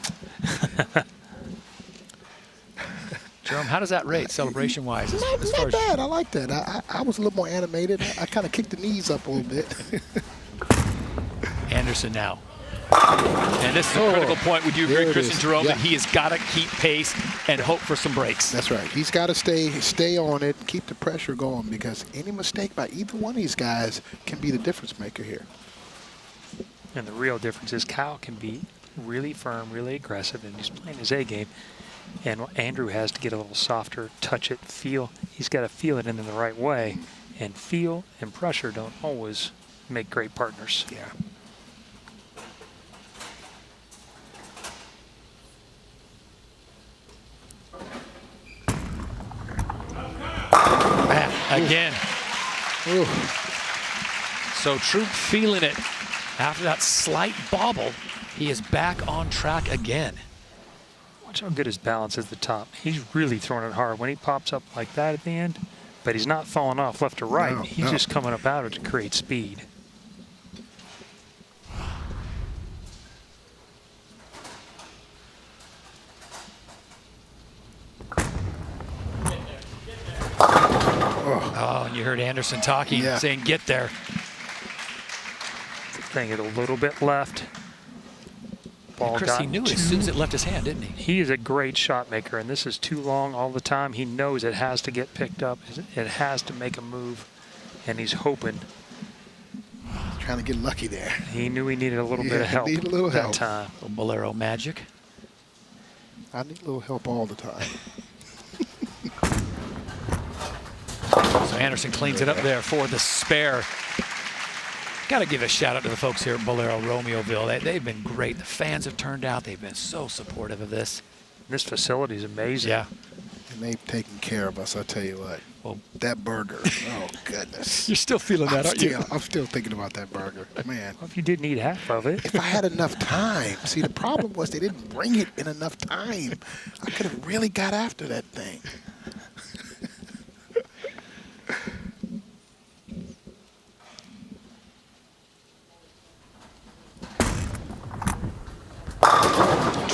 Jerome, how does that rate celebration-wise? Not bad. I like that. I was a little more animated. I kind of kicked the knees up a little bit. Anderson now. And this is a critical point. Would you agree, Chris and Jerome, that he has got to keep pace and hope for some breaks? That's right. He's got to stay on it, keep the pressure going, because any mistake by either one of these guys can be the difference maker here. And the real difference is Kyle can be really firm, really aggressive, and he's playing his A game. And Andrew has to get a little softer, touch it, feel. He's got to feel it in the right way. And feel and pressure don't always make great partners. Yeah. Again. Ooh. So Troop feeling it. After that slight bobble, he is back on track again. Watch how good his balance is at the top. He's really throwing it hard. When he pops up like that at the end, but he's not falling off left to right. No, he's just coming up out to create speed. Oh, and you heard Anderson talking, saying, get there. Thing it a little bit left. Ball Chris, he knew it as soon as it left his hand, didn't he? He is a great shot maker, and this is too long all the time. He knows it has to get picked up. It has to make a move, and he's hoping. Trying to get lucky there. He knew he needed a little bit of help that time. A little Bowlero magic. I need a little help all the time. So Anderson cleans it up there for the spare. Got to give a shout out to the folks here at Bowlero Romeoville. They've been great. The fans have turned out. They've been so supportive of this. This facility is amazing. Yeah. And they've taken care of us, I tell you what. Well, that burger, oh, goodness. You're still feeling that, aren't you? I'm still thinking about that burger, man. Well, if you didn't eat half of it. If I had enough time. See, the problem was they didn't bring it in enough time. I could have really got after that thing.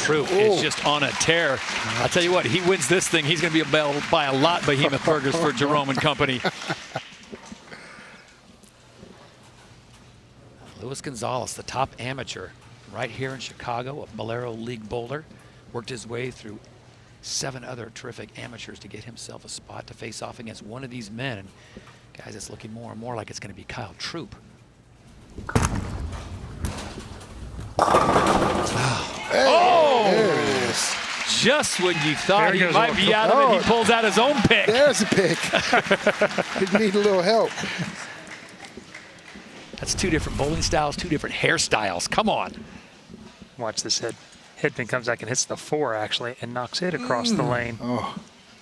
Troop is just on a tear. I'll tell you what, he wins this thing, he's going to be able to buy a lot behemoth burgers for Jerome and company. Luis Gonzalez, the top amateur right here in Chicago, a Bowlero League bowler, worked his way through 7 other terrific amateurs to get himself a spot to face off against one of these men. And guys, it's looking more and more like it's going to be Kyle Troop. Just when you thought he might be out of it, he pulls out his own pick. There's a pick. He need a little help. That's 2 different bowling styles, 2 different hairstyles. Come on. Watch this headpin comes back and hits the 4 actually and knocks it across the lane. Oh,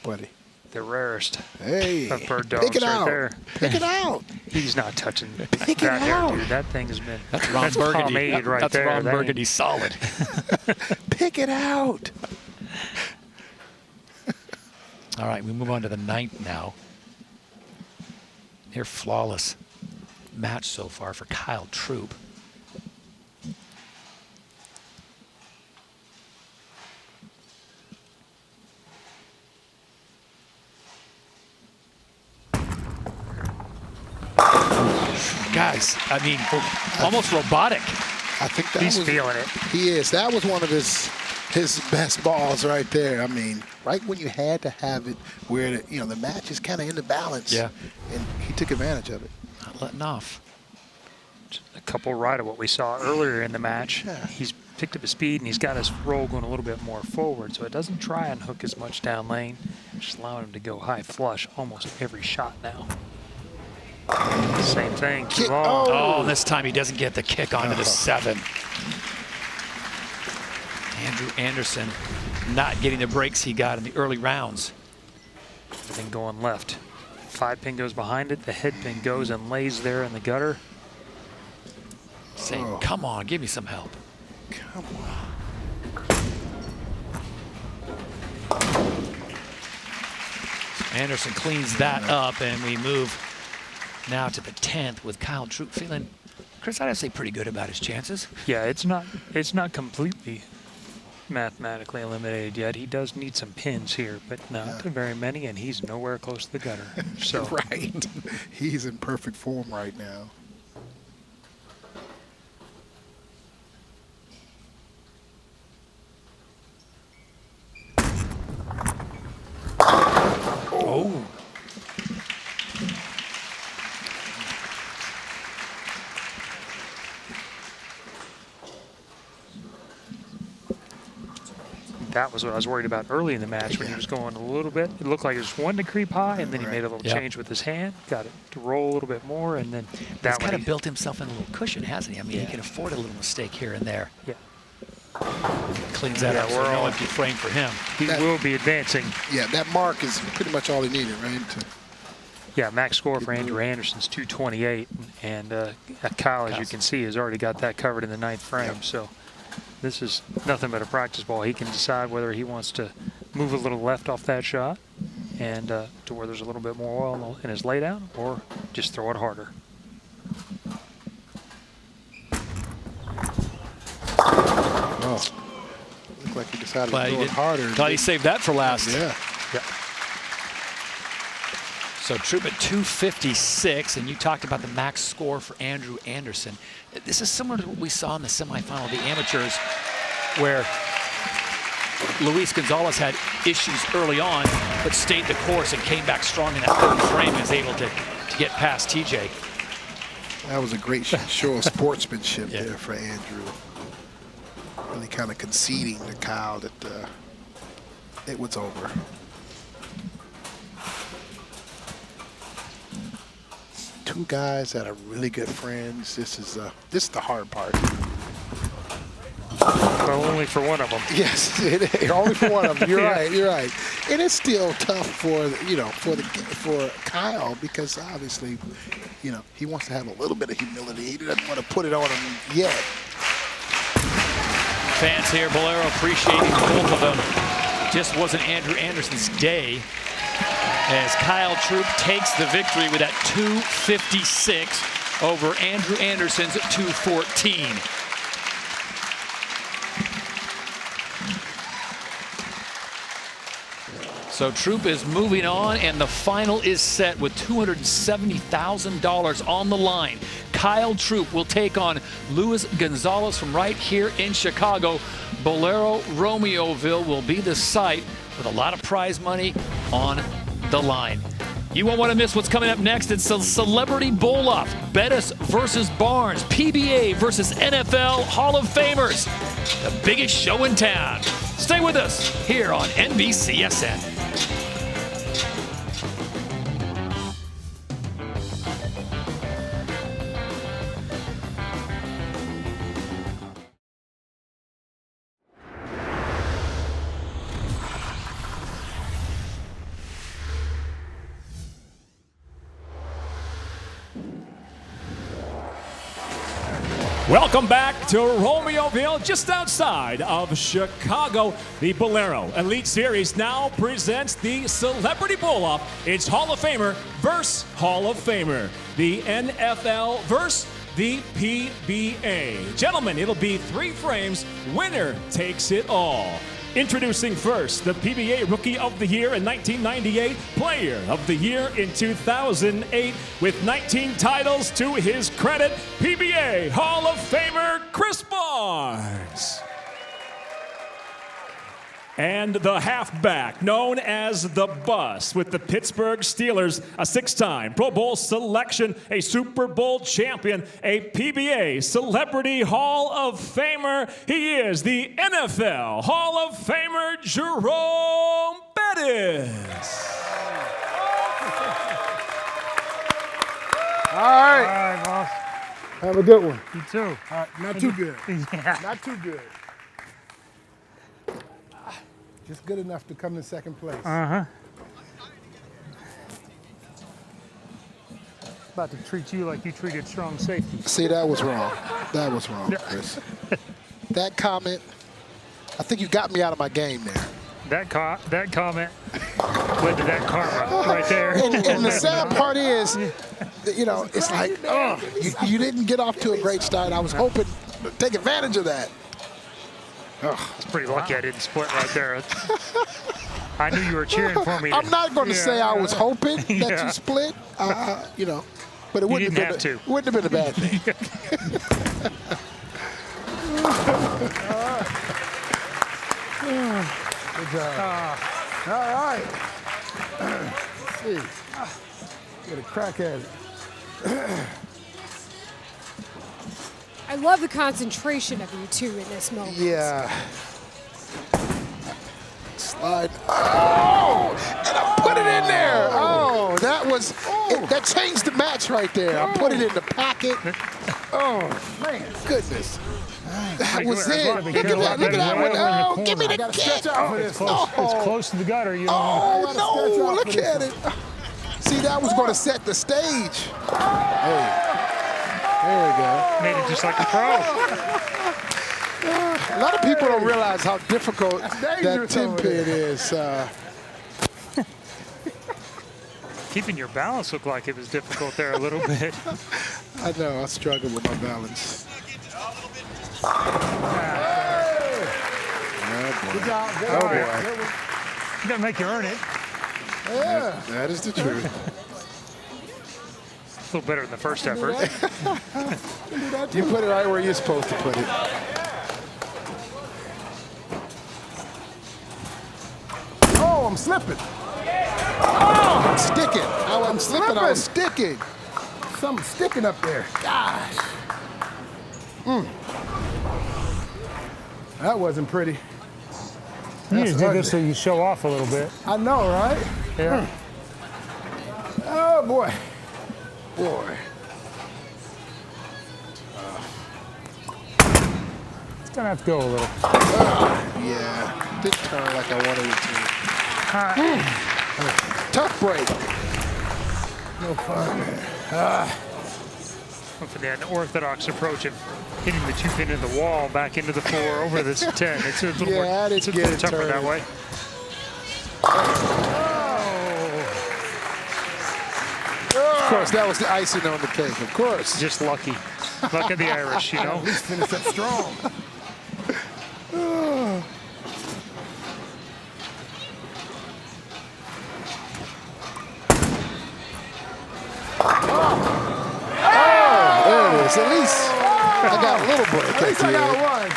buddy. The rarest of bird dogs right there. Pick it out. He's not touching that out. hair, dude. That thing has been. That's Ron Burgundy. Pomade right That's there. Ron Burgundy solid. Pick it out. All right, we move on to the 9th now. Near flawless match so far for Kyle Troop. Guys, I mean, almost robotic. I think that he's feeling it. He is. That was one of his best balls right there. I mean, right when you had to have it where the match is kind of in the balance. Yeah. And he took advantage of it. Not letting off. Just a couple right of what we saw earlier in the match. Yeah. He's picked up his speed and he's got his roll going a little bit more forward, so it doesn't try and hook as much down lane. Just allowing him to go high flush almost every shot now. Same thing, too long. Oh, this time he doesn't get the kick onto the 7. Andrew Anderson not getting the breaks he got in the early rounds. Everything going left. 5 pin goes behind it. The head pin goes and lays there in the gutter. Saying, come on, give me some help. Come on. Anderson cleans that up, and we move now to the 10th with Kyle Troop feeling, Chris, I'd say pretty good about his chances. Yeah, it's not completely mathematically eliminated yet. He does need some pins here, but not very many, and he's nowhere close to the gutter. So right. He's in perfect form right now. Oh. That was what I was worried about early in the match when he was going a little bit. It looked like it was one to creep high, and then he made a little change with his hand, got it to roll a little bit more, and then He's kind of built himself in a little cushion, hasn't he? I mean, he can afford a little mistake here and there. Yeah. Cleans that up, so no empty frame for him. He will be advancing. Yeah, that mark is pretty much all he needed, right? Yeah, max score for Andrew Anderson's 228, and Kyle, as you can see, has already got that covered in the 9th frame. So this is nothing but a practice ball. He can decide whether he wants to move a little left off that shot and to where there's a little bit more oil in his laydown, or just throw it harder. Oh, looked like he decided to throw it harder. Thought he saved that for last. Yeah. So Troop at 256, and you talked about the max score for Andrew Anderson. This is similar to what we saw in the semifinal of the amateurs, where Luis Gonzalez had issues early on, but stayed the course and came back strong in that 3rd frame and was able to get past TJ. That was a great show of sportsmanship there for Andrew. Really kind of conceding to Kyle that it was over. Two guys that are really good friends. This is the hard part. Well, only for one of them. Yes, only for one of them. You're right. You're right. And it's still tough for for Kyle because obviously, he wants to have a little bit of humility. He doesn't want to put it on him yet. Fans here, Bowlero appreciating both of them. Just wasn't Andrew Anderson's day as Kyle Troop takes the victory with that 256 over Andrew Anderson's 214. So Troop is moving on, and the final is set with $270,000 on the line. Kyle Troop will take on Luis Gonzalez from right here in Chicago. Bowlero Romeoville will be the site with a lot of prize money on the line. You won't want to miss what's coming up next. It's a Celebrity Bowl-Off. Bettis versus Barnes. PBA versus NFL Hall of Famers. The biggest show in town. Stay with us here on NBCSN. Welcome back to Romeoville, just outside of Chicago. The Bowlero Elite Series now presents the Celebrity Bowl-Off. It's Hall of Famer versus Hall of Famer. The NFL versus the PBA. Gentlemen, it'll be 3 frames. Winner takes it all. Introducing first, the PBA Rookie of the Year in 1998, Player of the Year in 2008, with 19 titles to his credit, PBA Hall of Famer Chris Barnes. And the halfback, known as the Bus, with the Pittsburgh Steelers, a 6-time Pro Bowl selection, a Super Bowl champion, a PBA Celebrity Hall of Famer. He is the NFL Hall of Famer, Jerome Bettis. All right, boss. Have a good one. You too. All right, not too good. Yeah. Not too good. Just good enough to come in second place. Uh-huh. About to treat you like you treated strong safety. See, that was wrong. That was wrong, Chris. That comment, I think you got me out of my game there. That comment led to that karma right there. And the sad part is, it's like, you didn't get off to a great start. I was hoping to take advantage of that. It's pretty lucky I didn't split right there. I knew you were cheering for me. I'm not going to say I was hoping that you split, but it wouldn't have been a bad thing. Good job. All right. Let's see. Get a crack at it. I love the concentration of you two in this moment. Yeah. Slide. Oh! And I put it in there. Oh, that changed the match right there. I put it in the pocket. Oh, man, goodness. That was it. Look at that one. Oh, give me the kick. It's close to the gutter. No, look at it. See, that was going to set the stage. Hey. There we go. Made it just like a pro. A lot of people don't realize how difficult that 10 pin is. Keeping your balance looked like it was difficult there a little bit. I know, I struggle with my balance. Good job. Oh, boy. You gotta make you earn it. Yeah. That is the truth. A little better than the first effort. You put it right where you're supposed to put it. Oh, I'm slipping. Oh, I'm sticking. I'm slipping. I was sticking. Something sticking up there. Gosh. That wasn't pretty. You need to do this so you show off a little bit. I know, right? Yeah. Oh, boy. Boy. It's gonna have to go a little. Yeah, didn't turn like I wanted it to. Tough break. No fun. For the unorthodox approach of hitting the 2-pin in the wall back into the 4 over this 10. It's a little more, it's a little tougher that way. Of course, that was the icing on the cake. Of course. Just lucky. Luck of the Irish, you know. At least finish up strong. There it is. At least I got a little break. At least I got one.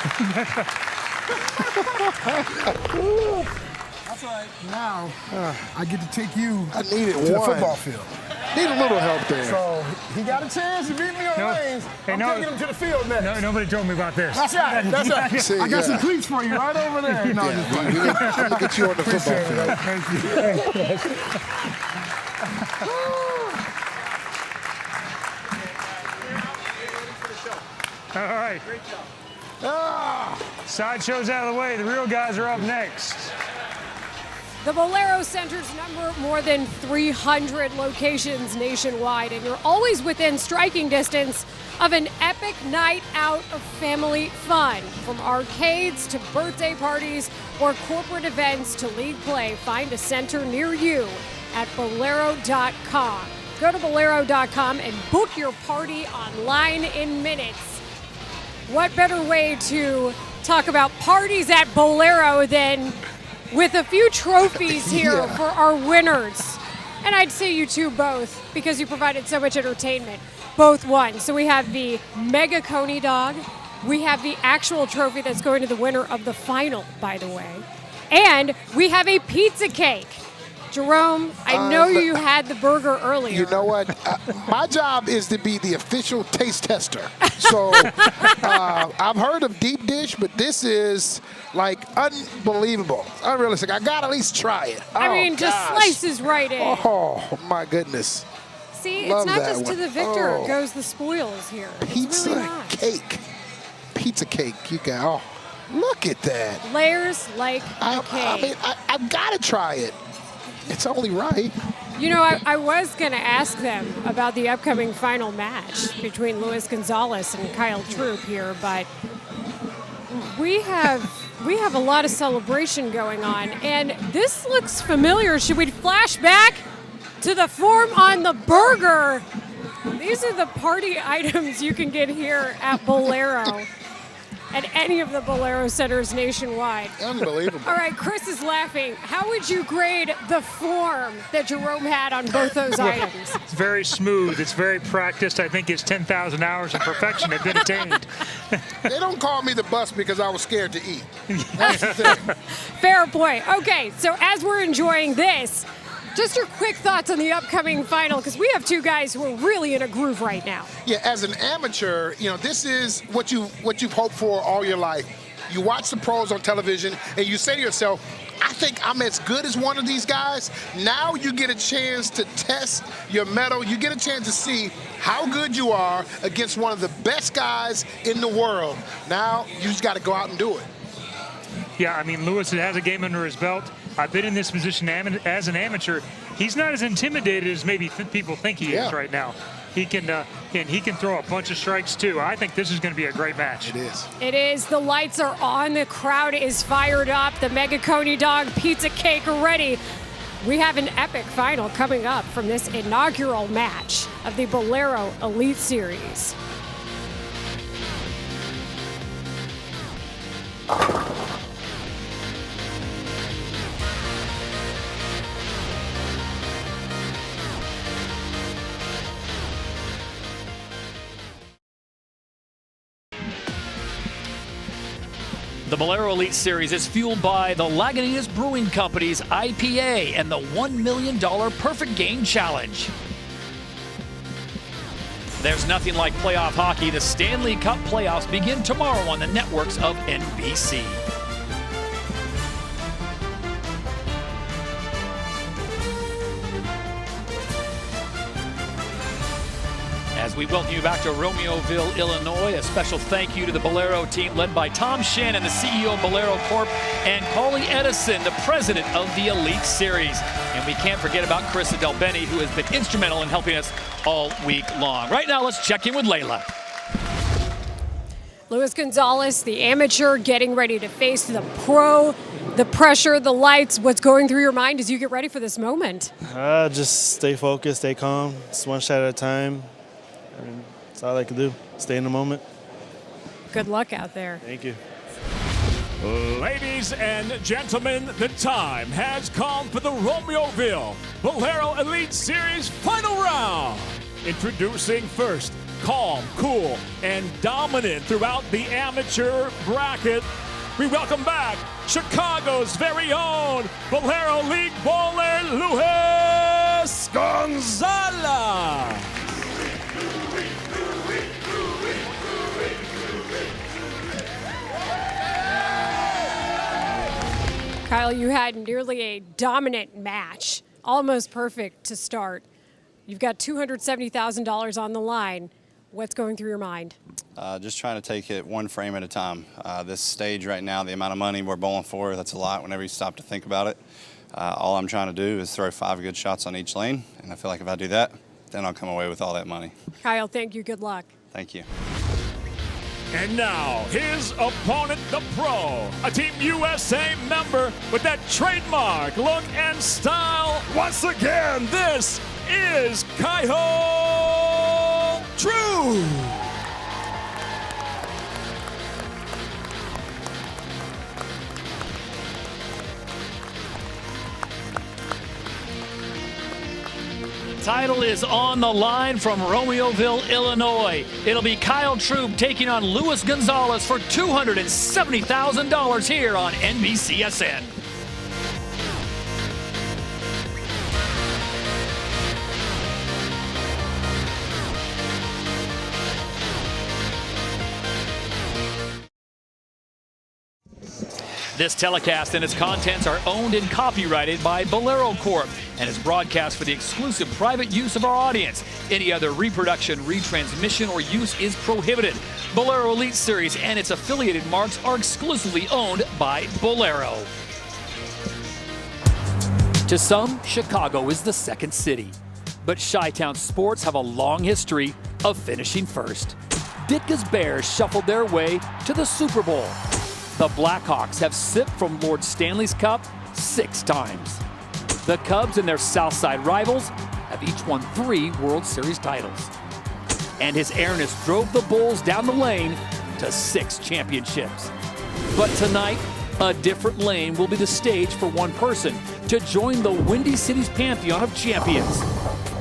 That's all right. Now I get to take you I needed to the one. football field. Need a little help there. So he got a chance to beat me on lanes. I'm taking him to the field next. No, nobody told me about this. That's right. That's right. See, I got some cleats for you right over there. No, I'm gonna get you on the football field. Thank you. All right. Great job. Sideshow's out of the way. The real guys are up next. The Bowlero Centers number more than 300 locations nationwide, and you're always within striking distance of an epic night out of family fun. From arcades to birthday parties or corporate events to league play, find a center near you at Bowlero.com. Go to Bowlero.com and book your party online in minutes. What better way to talk about parties at Bowlero than with a few trophies here for our winners? And I'd say you two both, because you provided so much entertainment, both won. So we have the Mega Coney Dog. We have the actual trophy that's going to the winner of the final, by the way. And we have a pizza cake. Jerome, I know you had the burger earlier. You know what? My job is to be the official taste tester. So I've heard of deep dish, but this is like unbelievable, unrealistic. I gotta at least try it. I mean, just slices right in. Oh my goodness. See, Love it's not that just one. to the victor Oh. goes the spoils here. It's Pizza really not. cake. Pizza cake. You got, look at that. Layers like a cake. I mean, I've got to try it. It's only right. You know, I was going to ask them about the upcoming final match between Luis Gonzalez and Kyle Troop here, but we have a lot of celebration going on, and this looks familiar. Should we flash back to the form on the burger? These are the party items you can get here at Bowlero. At any of the Bowlero centers nationwide. Unbelievable. All right, Chris is laughing. How would you grade the form that Jerome had on both those items? It's very smooth. It's very practiced. I think his 10,000 hours of perfection have been attained. They don't call me the bus because I was scared to eat. That's the thing. Fair point. Okay, so as we're enjoying this, just your quick thoughts on the upcoming final, because we have two guys who are really in a groove right now. Yeah, as an amateur, you know, this is what you've hoped for all your life. You watch the pros on television and you say to yourself, I think I'm as good as one of these guys. Now you get a chance to test your mettle. You get a chance to see how good you are against one of the best guys in the world. Now you just got to go out and do it. Yeah, I mean, Lewis has a game under his belt. I've been in this position as an amateur. He's not as intimidated as maybe people think he is right now. He can and he can throw a bunch of strikes too. I think this is going to be a great match. It is. It is. The lights are on. The crowd is fired up. The Mega Coney Dog pizza cake are ready. We have an epic final coming up from this inaugural match of the Bowlero Elite Series. The Bowlero Elite Series is fueled by the Lagunitas Brewing Company's IPA and the $1 million Perfect Game Challenge. There's nothing like playoff hockey. The Stanley Cup playoffs begin tomorrow on the networks of NBC. As as we welcome you back to Romeoville, Illinois. A special thank you to the Bowlero team led by Tom Shannon, the CEO of Bowlero Corp, and Paulie Edison, the president of the Elite Series. And we can't forget about Carissa Del Bene, who has been instrumental in helping us all week long. Right now, let's check in with Layla. Luis Gonzalez, the amateur, getting ready to face the pro. The pressure, the lights, what's going through your mind as you get ready for this moment? Just stay focused, stay calm. It's one shot at a time. I mean, that's all I can do. Stay in the moment. Good luck out there. Thank you. Ladies and gentlemen, the time has come for the Romeoville Bowlero Elite Series final round. Introducing first, calm, cool, and dominant throughout the amateur bracket. We welcome back Chicago's very own Bowlero League bowler, Luis Gonzalez. Kyle, you had nearly a dominant match, almost perfect to start. You've got $270,000 on the line. What's going through your mind? Just trying to take it one frame at a time. This stage right now, the amount of money we're bowling for, that's a lot whenever you stop to think about it. All I'm trying to do is throw 5 good shots on each lane, and I feel like if I do that, then I'll come away with all that money. Kyle, thank you. Good luck. Thank you. And now, his opponent, the pro, a Team USA member with that trademark look and style. Once again, this is Kyle True. Title is on the line from Romeoville, Illinois. It'll be Kyle Troop taking on Luis Gonzalez for $270,000 here on NBCSN. This telecast and its contents are owned and copyrighted by Bowlero Corp and is broadcast for the exclusive private use of our audience. Any other reproduction, retransmission, or use is prohibited. Bowlero Elite Series and its affiliated marks are exclusively owned by Bowlero. To some, Chicago is the second city. But Chi-Town sports have a long history of finishing first. Ditka's Bears shuffled their way to the Super Bowl. The Blackhawks have sipped from Lord Stanley's Cup 6 times. The Cubs and their Southside rivals have each won 3 World Series titles. And His Airness drove the Bulls down the lane to 6 championships. But tonight, a different lane will be the stage for one person to join the Windy City's pantheon of champions.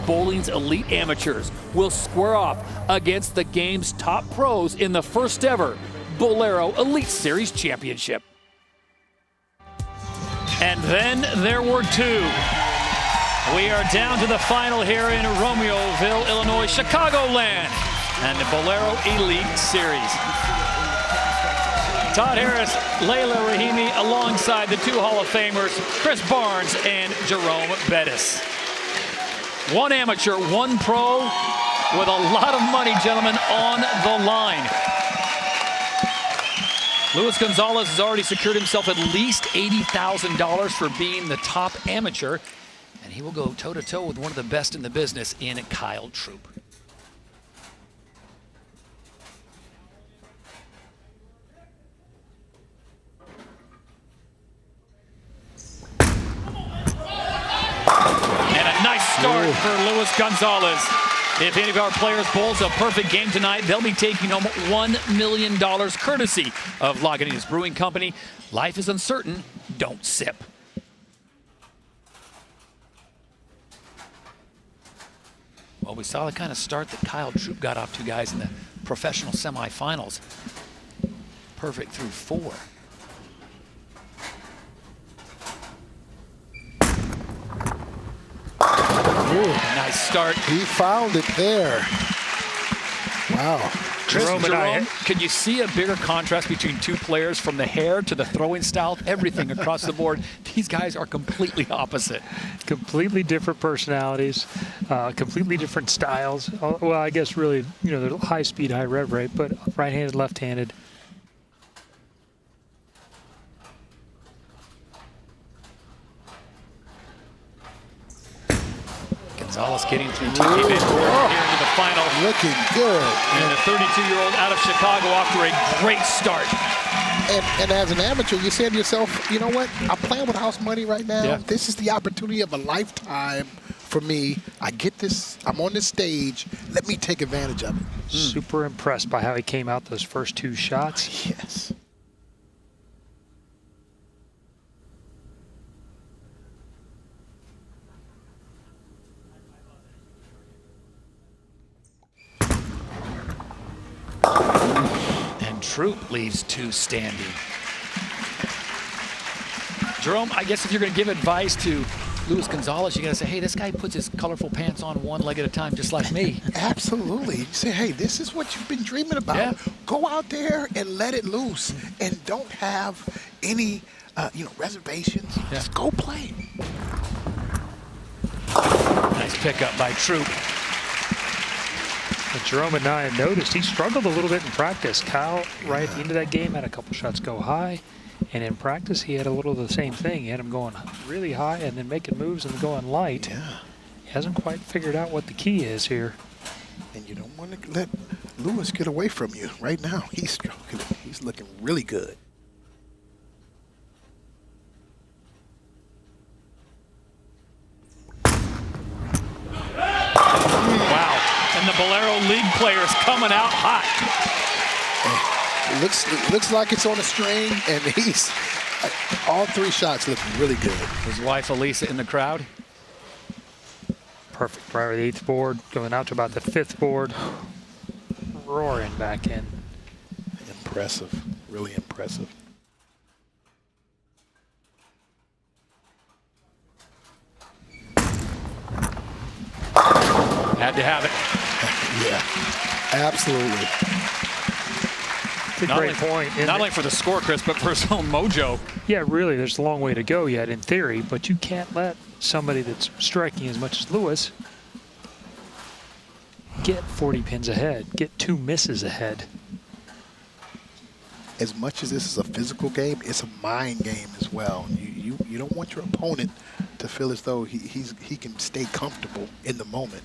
Bowling's elite amateurs will square off against the game's top pros in the first ever Bowlero Elite Series Championship. And then there were 2. We are down to the final here in Romeoville, Illinois, Chicagoland, and the Bowlero Elite Series. Todd Harris, Layla Rahimi, alongside the 2 Hall of Famers, Chris Barnes and Jerome Bettis. 1 amateur, 1 pro, with a lot of money, gentlemen, on the line. Luis Gonzalez has already secured himself at least $80,000 for being the top amateur, and he will go toe-to-toe with one of the best in the business in Kyle Troop. And a nice start for Luis Gonzalez. If any of our players bowls a perfect game tonight, they'll be taking home $1 million courtesy of Lagunitas Brewing Company. Life is uncertain. Don't sip. Well, we saw the kind of start that Kyle Troop got off to, guys, in the professional semifinals. Perfect through 4. Ooh, nice start. He found it there. Wow. Jerome, can you see a bigger contrast between two players from the hair to the throwing style, everything across the board? These guys are completely opposite. Completely different personalities, completely different styles. Well, I guess really, they're high speed, high rev rate, but right-handed, left-handed. Gonzalez getting through TV bid board here into the final. Looking good. And the 32-year-old out of Chicago off to a great start. And as an amateur, you say to yourself, you know what? I'm playing with house money right now. Yeah. This is the opportunity of a lifetime for me. I get this. I'm on this stage. Let me take advantage of it. Super impressed by how he came out those first two shots. Yes. Troop leaves two standing. Jerome, I guess if you're going to give advice to Luis Gonzalez, you got to say, hey, this guy puts his colorful pants on one leg at a time, just like me. Absolutely. You say, hey, this is what you've been dreaming about. Yeah. Go out there and let it loose, and don't have any, reservations. Yeah. Just go play. Nice pickup by Troop. But Jerome and I have noticed he struggled a little bit in practice. Kyle, right at the end of that game, had a couple shots go high. And in practice, he had a little of the same thing. He had him going really high and then making moves and going light. Yeah. He hasn't quite figured out what the key is here. And you don't want to let Lewis get away from you. Right now, he's stroking it. He's looking really good. Wow. And the Bowlero League players coming out hot. It looks like it's on a string, and he's all three shots look really good. His wife Elisa in the crowd. Perfect right with the 8th board, going out to about the 5th board. Roaring back in. Impressive, really impressive. Had to have it. Yeah, absolutely. It's a great point. Not only for the score, Chris, but for his own mojo. Yeah, really, there's a long way to go yet in theory, but you can't let somebody that's striking as much as Lewis get 40 pins ahead, get 2 misses ahead. As much as this is a physical game, it's a mind game as well. You don't want your opponent to feel as though he can stay comfortable in the moment.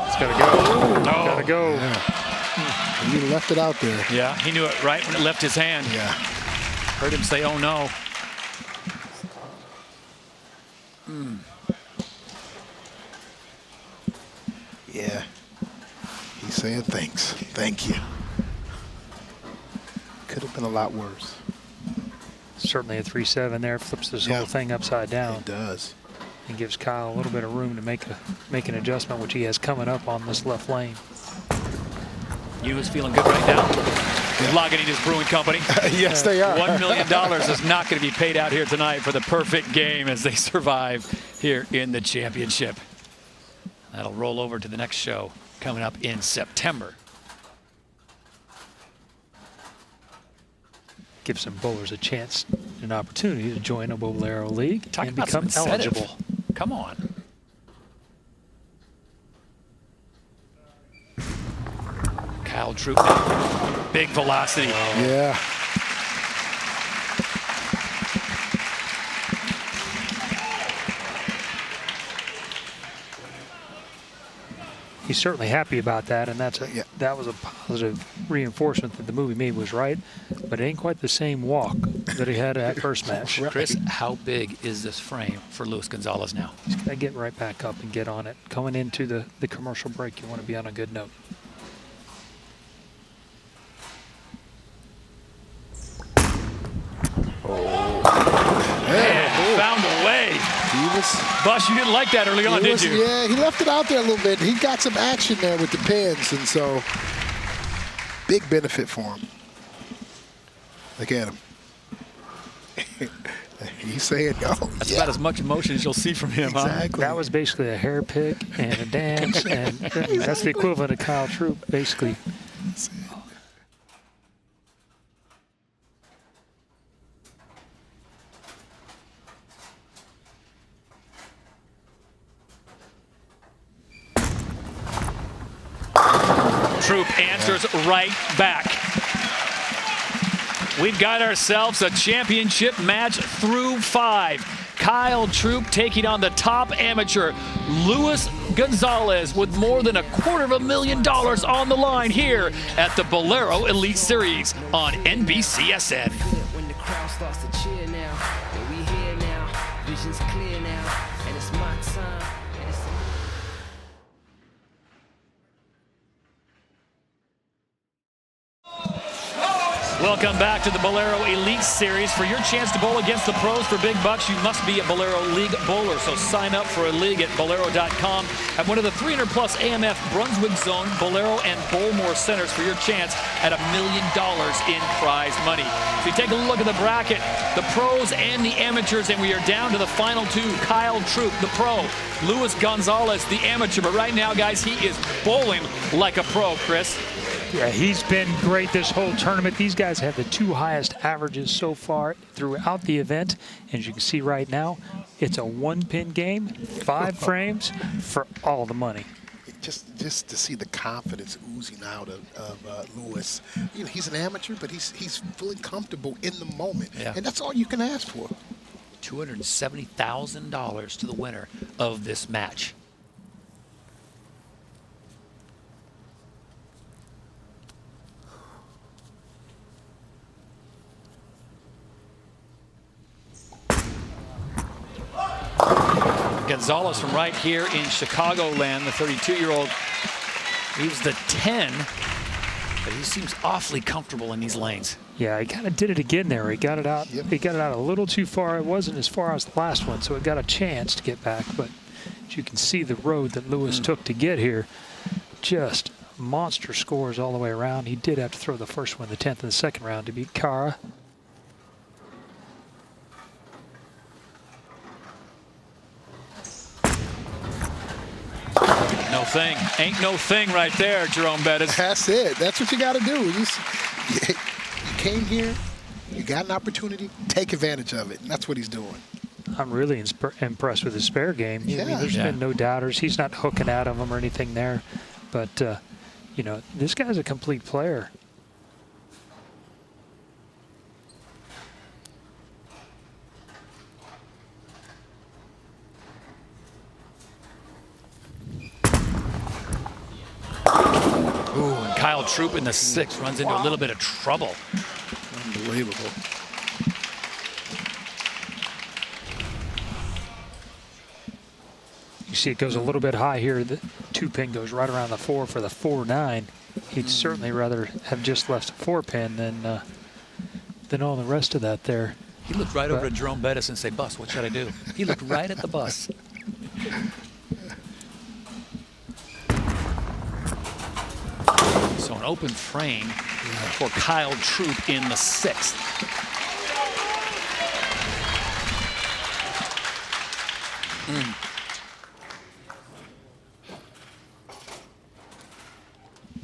It's got to go. No. Got to go. Yeah. And he left it out there. Yeah, he knew it right when it left his hand. Yeah. Heard him say, oh no. Yeah. He's saying thanks. Thank you. Could have been a lot worse. Certainly a 3-7 there, flips this whole thing upside down. It does. And gives Kyle a little bit of room to make an adjustment, which he has coming up on this left lane. You is feeling good right now. Lagunitas Brewing Company. Yes, they are. $1 million is not going to be paid out here tonight for the perfect game as they survive here in the championship. That'll roll over to the next show coming up in September. Give some bowlers a chance, an opportunity to join a Bowlero League and about become some incentive. eligible. Come on. Kyle Troop, big velocity. Yeah. He's certainly happy about that, and that was a positive reinforcement that the movie made was right, but it ain't quite the same walk that he had at first match. Chris, how big is this frame for Luis Gonzalez now? He's got to get right back up and get on it. Coming into the commercial break, you want to be on a good note. Man, found a way. Bush, you didn't like that early on, did you? Yeah, he left it out there a little bit. He got some action there with the pins, and so big benefit for him. Look at him. He's saying no. That's about as much emotion as you'll see from him, Exactly. That was basically a hair pick and a dance, and that's the equivalent of Kyle Troop, basically. Troop answers right back. We've got ourselves a championship match through 5. Kyle Troop taking on the top amateur, Luis Gonzalez, with more than $250,000 on the line here at the Bowlero Elite Series on NBCSN. When the crowd starts to cheer now, and we here now, vision's clear now, and it's my time. And it's Welcome back to the Bowlero Elite Series. For your chance to bowl against the pros for big bucks, you must be a Bowlero League bowler. So sign up for a league at Bowlero.com at one of the 300+ AMF Brunswick Zone, Bowlero, and Bowlmore centers for your chance at $1 million in prize money. So you take a look at the bracket, the pros and the amateurs, and we are down to the final 2. Kyle Troop, the pro, Luis Gonzalez, the amateur. But right now, guys, he is bowling like a pro, Chris. Yeah, he's been great this whole tournament. These guys have the 2 highest averages so far throughout the event. As you can see right now, it's a 1-pin game, 5 frames for all the money. Just to see the confidence oozing out of Luis. You know, he's an amateur, but he's feeling comfortable in the moment. Yeah. And that's all you can ask for. $270,000 to the winner of this match. Gonzalez from right here in Chicagoland, the 32-year-old. He was the 10, but he seems awfully comfortable in these lanes. Yeah, he kind of did it again there. He got it out. Yep. He got it out a little too far. It wasn't as far as the last one, so it got a chance to get back. But as you can see, the road that Luis took to get here, just monster scores all the way around. He did have to throw the first one, the 10th, in the second round to beat Kara. No thing. Ain't no thing right there, Jerome Bettis. That's it. That's what you got to do. You came here, you got an opportunity, take advantage of it. And that's what he's doing. I'm really impressed with his spare game. Yeah. I mean, there's been no doubters. He's not hooking at him or anything there. But, you know, this guy's a complete player. Ooh, and Kyle Troop in the 6th runs into a little bit of trouble. Unbelievable. You see it goes a little bit high here. The 2-pin goes right around the 4 for the 4-9. He'd certainly rather have just left a 4-pin than all the rest of that there. He looked right over to Jerome Bettis and said, "Bus, what should I do?" He looked right at the bus. So an open frame for Kyle Troop in the 6th.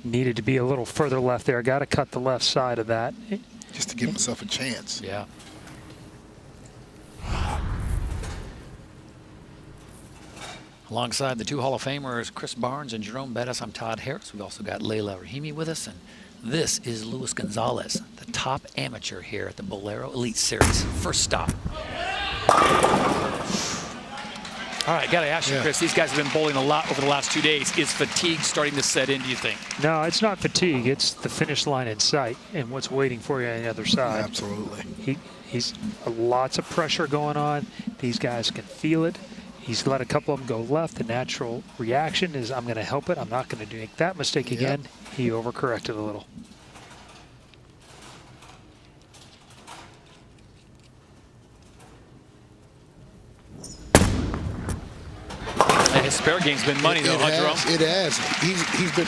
Needed to be a little further left there. Got to cut the left side of that. Just to give himself a chance. Yeah. Alongside the 2 Hall of Famers, Chris Barnes and Jerome Bettis, I'm Todd Harris. We've also got Layla Rahimi with us, and this is Luis Gonzalez, the top amateur here at the Bowlero Elite Series. First stop. All right, got to ask you, Chris, these guys have been bowling a lot over the last 2 days. Is fatigue starting to set in, do you think? No, it's not fatigue. It's the finish line in sight and what's waiting for you on the other side. Absolutely. He's lots of pressure going on. These guys can feel it. He's let a couple of them go left. The natural reaction is, I'm going to help it. I'm not going to make that mistake again. He overcorrected a little. And his spare game's been money, though, huh, Jerome? It has. He's been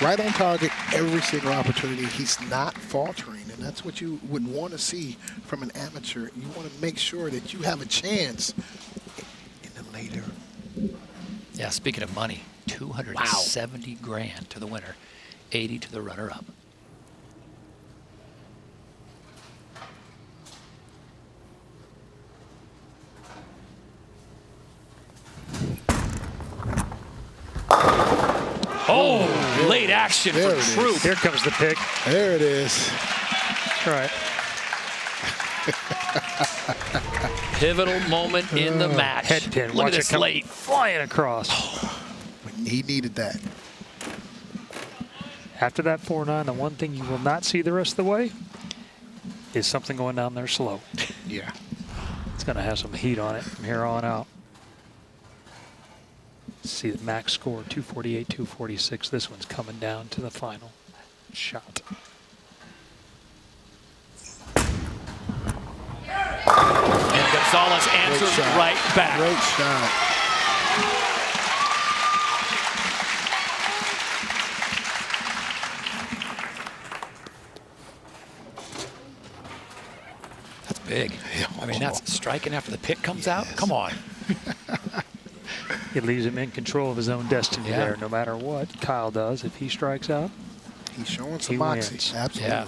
right on target every single opportunity. He's not faltering, and that's what you would want to see from an amateur. You want to make sure that you have a chance in the later. Yeah, speaking of money, 270 grand to the winner, 80 to the runner-up. Oh, late action for Troop. Here comes the pick. There it is. All right. Pivotal moment in the match. Head pin. Look Watch at this it come late. flying across. He needed that. After that 4-9, the one thing you will not see the rest of the way is something going down there slow. Yeah. It's going to have some heat on it from here on out. See the max score, 248, 246. This one's coming down to the final shot. And Gonzalez answers right back. Great shot. That's big. I mean, that's striking after the pick comes out. Come on. It leaves him in control of his own destiny there, no matter what Kyle does. If he strikes out, he's showing some moxie. Wins. Absolutely. Yeah.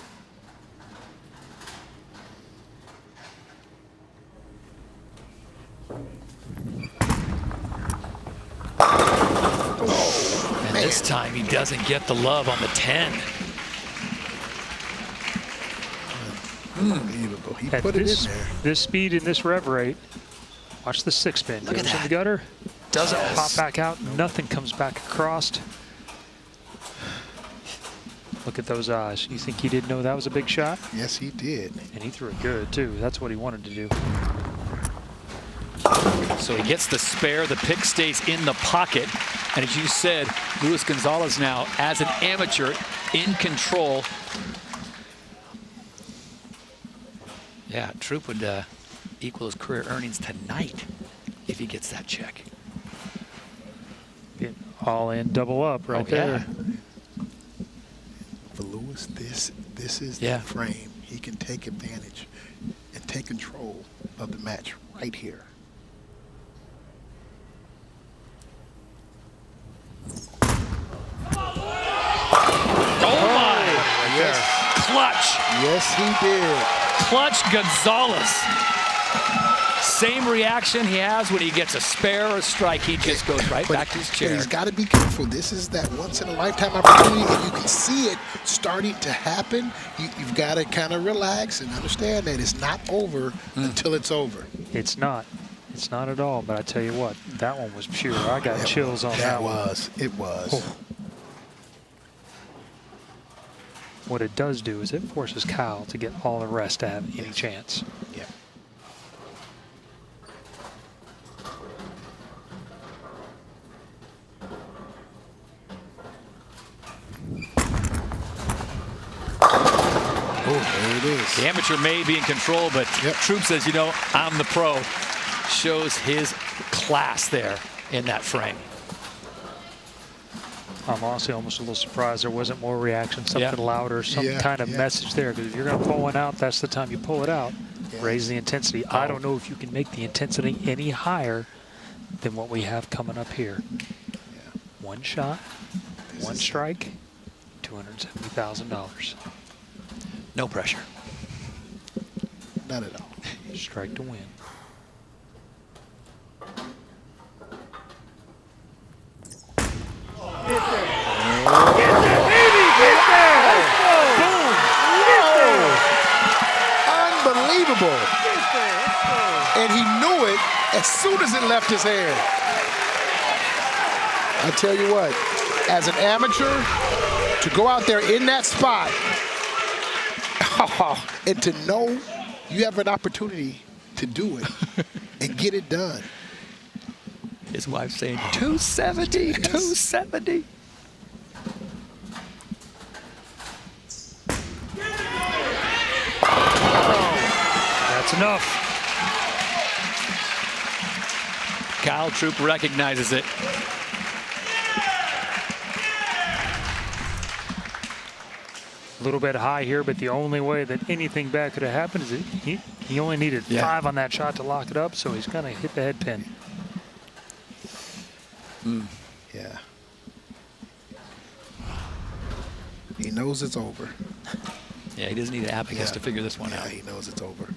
And this time he doesn't get the love on the 10. Unbelievable. He At put it in there. This speed and this rev rate, watch the 6-spin. Look at Goes in that. the gutter. Doesn't Yes. pop back out. Nothing comes back across. Look at those eyes. You think he didn't know that was a big shot? Yes, he did. And he threw it good, too. That's what he wanted to do. So he gets the spare. The pick stays in the pocket. And as you said, Luis Gonzalez now, as an amateur, in control. Yeah, Troop would equal his career earnings tonight if he gets that check. All in, double up right there. For Lewis, this is Yeah. the frame. He can take advantage and take control of the match right here. Oh my! Yes. Clutch! Yes, he did. Clutch Gonzalez. Same reaction he has when he gets a spare or a strike. He just goes right back to his But chair. he's got to be careful. This is that once-in-a-lifetime opportunity, and you can see it starting to happen. You've got to kind of relax and understand that it's not over until it's over. It's not. It's not at all. But I tell you what, that one was pure. I got chills on that one. It was. Oh. What it does do is it forces Kyle to get all the rest to have any chance. Yeah. There it is. The amateur may be in control, but Troop says, you know, I'm the pro. Shows his class there in that frame. I'm honestly almost a little surprised there wasn't more reaction, something louder, some kind of message there. Because if you're going to pull one out, that's the time you pull it out. Raise the intensity. I don't know if you can make the intensity any higher than what we have coming up here. One shot, one strike, $270,000. No pressure. Not at all. Strike to win. Unbelievable. And he knew it as soon as it left his hand. I tell you what, as an amateur, to go out there in that spot and to know you have an opportunity to do it and get it done. His wife's saying 270, 270. That's enough. Kyle Troop recognizes it. little bit high here, but the only way that anything bad could have happened is that he only needed 5 on that shot to lock it up, so he's going to hit the head pin. Yeah. He knows it's over. Yeah, he doesn't need an abacus to figure this one out. Yeah, he knows it's over.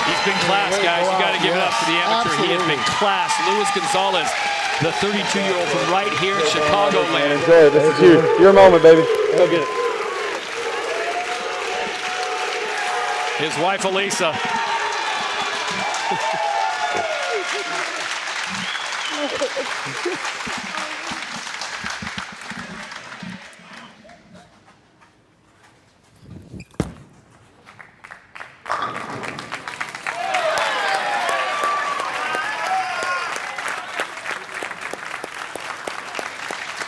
He's been class, guys. You got to give it up to the amateur. Absolutely. He has been class. Luis Gonzalez, the 32-year-old from right here in Chicagoland. This is you. Your moment, baby. Go get it. His wife, Elisa.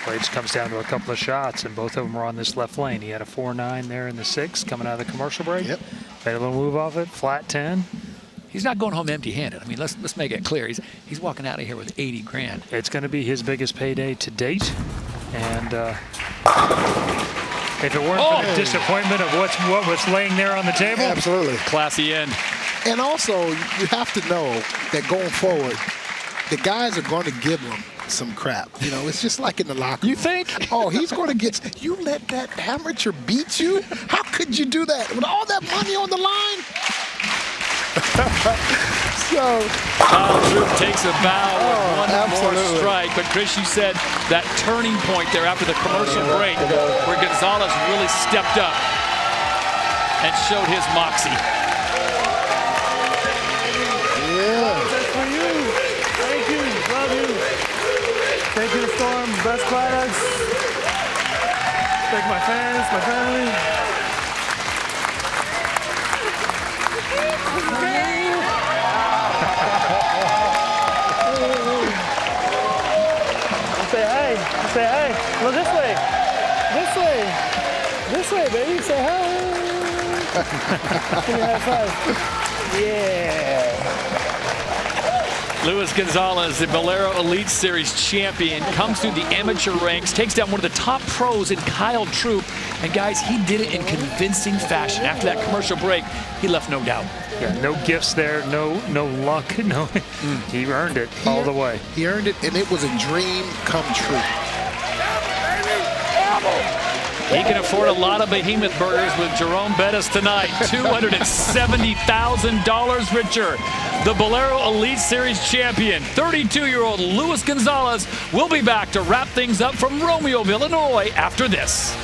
It just comes down to a couple of shots, and both of them were on this left lane. He had a 4-9 there in the 6 coming out of the commercial break. Yep. Made a little move off it, flat 10. He's not going home empty-handed. I mean, let's make it clear. He's walking out of here with 80 grand. It's going to be his biggest payday to date, and if it weren't for the disappointment of what was laying there on the table, Absolutely. Classy end. And also, you have to know that going forward, the guys are going to give him some crap. You know, it's just like in the locker room. You think? Oh, he's going to get. You let that amateur beat you? How could you do that with all that money on the line? Kyle Troop takes a bow with one more strike. But Chris, you said that turning point there after the commercial break where Gonzalez really stepped up and showed his moxie. Yeah. That's for you. Thank you. Love you. Thank you, Storm. Best products. Thank my fans, my family. Say hey. Say hey. Go this way. This way. This way, baby. Say hi. Give me a high five. Yeah. Luis Gonzalez, the Bowlero Elite Series champion, comes through the amateur ranks, takes down one of the top pros in Kyle Troop. And guys, he did it in convincing fashion. After that commercial break, he left no doubt. Yeah, no gifts there, no luck, no. He earned it all the way. He earned it, and it was a dream come true. He can afford a lot of behemoth burgers with Jerome Bettis tonight. $270,000 richer. The Bowlero Elite Series champion, 32-year-old Luis Gonzalez, will be back to wrap things up from Romeoville, Illinois after this.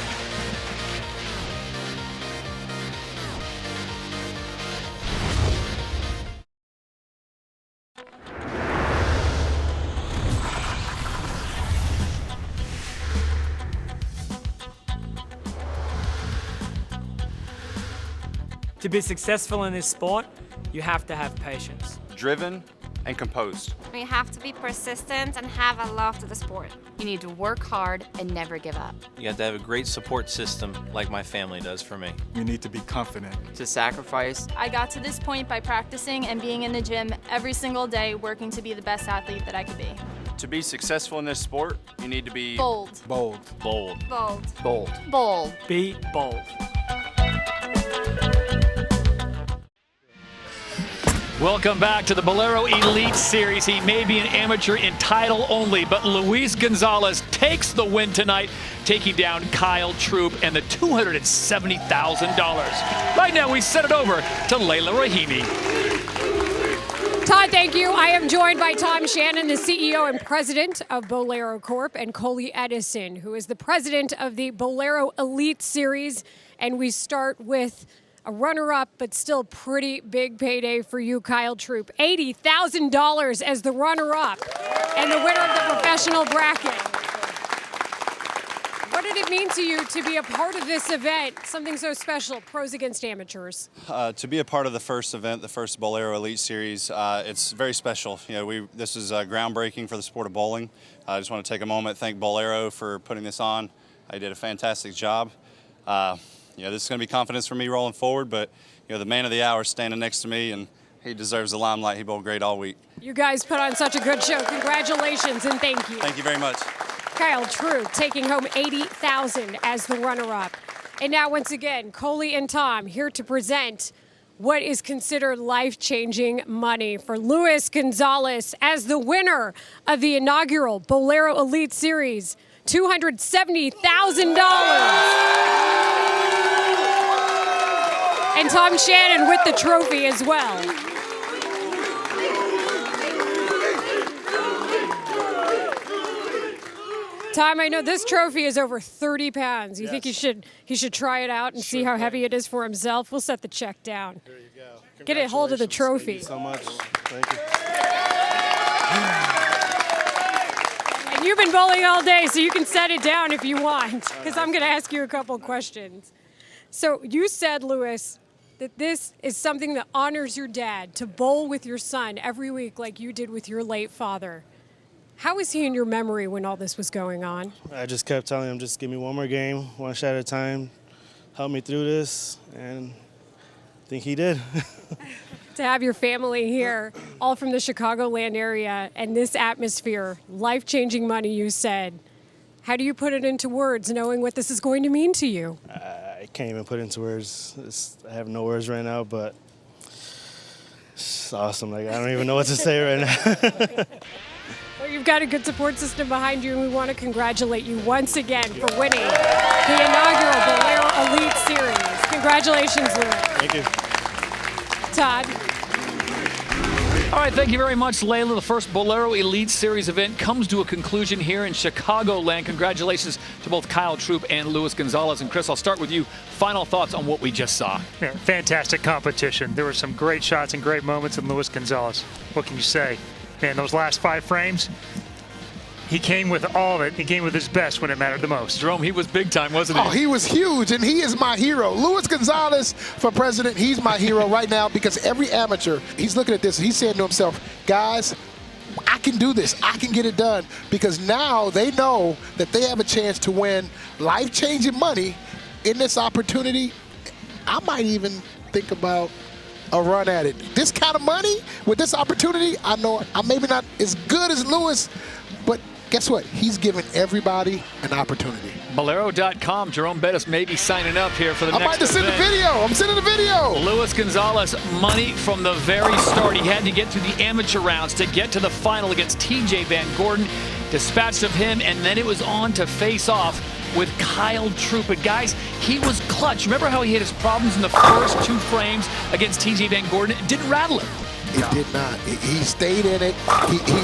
To be successful in this sport, you have to have patience. Driven and composed. We have to be persistent and have a love to the sport. You need to work hard and never give up. You have to have a great support system like my family does for me. You need to be confident. To sacrifice. I got to this point by practicing and being in the gym every single day, working to be the best athlete that I could be. To be successful in this sport, you need to be Bold. Bold. Bold. Bold. Bold. Bold. Be bold. Welcome back to the Bowlero Elite Series. He may be an amateur in title only, but Luis Gonzalez takes the win tonight, taking down Kyle Troop and the $270,000. Right now, we set it over to Layla Rahimi. Todd, thank you. I am joined by Tom Shannon, the CEO and president of Bowlero Corp, and Coley Edison, who is the president of the Bowlero Elite Series. And we start with a runner-up, but still pretty big payday for you, Kyle Troop. $80,000 as the runner-up and the winner of the professional bracket. What did it mean to you to be a part of this event, something so special, pros against amateurs? To be a part of the first event, the first Bowlero Elite Series, it's very special. You know, this is groundbreaking for the sport of bowling. I just want to take a moment, thank Bowlero for putting this on. They did a fantastic job. You know, this is going to be confidence for me rolling forward, but you know, the man of the hour is standing next to me, and he deserves the limelight. He bowled great all week. You guys put on such a good show. Congratulations and thank you. Thank you very much. Kyle Troop taking home $80,000 as the runner-up. And now, once again, Coley and Tom here to present what is considered life-changing money for Luis Gonzalez as the winner of the inaugural Bowlero Elite Series, $270,000. And Tom Shannon with the trophy as well. Tom, I know this trophy is over 30 pounds. You think he should try it out and see how heavy it is for himself? We'll set the check down. There you go. Get a hold of the trophy. Thank you so much. Thank you. And you've been bowling all day, so you can set it down if you want, because I'm going to ask you a couple questions. So you said, Luis, that this is something that honors your dad, to bowl with your son every week like you did with your late father. How was he in your memory when all this was going on? I just kept telling him, just give me one more game, one shot at a time, help me through this, and I think he did. To have your family here, all from the Chicagoland area, and this atmosphere, life-changing money, you said. How do you put it into words, knowing what this is going to mean to you? I can't even put it into words. I have no words right now, but it's awesome. Like, I don't even know what to say right now. Well, you've got a good support system behind you, and we want to congratulate you once again for winning the inaugural Bowlero Elite Series. Congratulations, Luis. Thank you. Todd. All right, thank you very much, Layla. The first Bowlero Elite Series event comes to a conclusion here in Chicagoland. Congratulations to both Kyle Troop and Luis Gonzalez. And Chris, I'll start with you. Final thoughts on what we just saw. Yeah, fantastic competition. There were some great shots and great moments in Luis Gonzalez. What can you say? Man, those last 5 frames, he came with all of it. He came with his best when it mattered the most. Jerome, he was big time, wasn't he? Oh, he was huge, and he is my hero. Luis Gonzalez for president, he's my hero right now, because every amateur, he's looking at this and he's saying to himself, guys, I can do this. I can get it done, because now they know that they have a chance to win life-changing money in this opportunity. I might even think about a run at it. This kind of money with this opportunity, I know I'm maybe not as good as Luis, but guess what? He's giving everybody an opportunity. Bowlero.com, Jerome Bettis may be signing up here for the next I might just send the video. I'm sending the video. Luis Gonzalez, money from the very start. He had to get through the amateur rounds to get to the final against TJ Van Gordon. Dispatched of him, and then it was on to face off with Kyle Troop. But guys, he was clutch. Remember how he had his problems in the first 2 frames against TJ Van Gordon? It didn't rattle him. It did not. He stayed in it.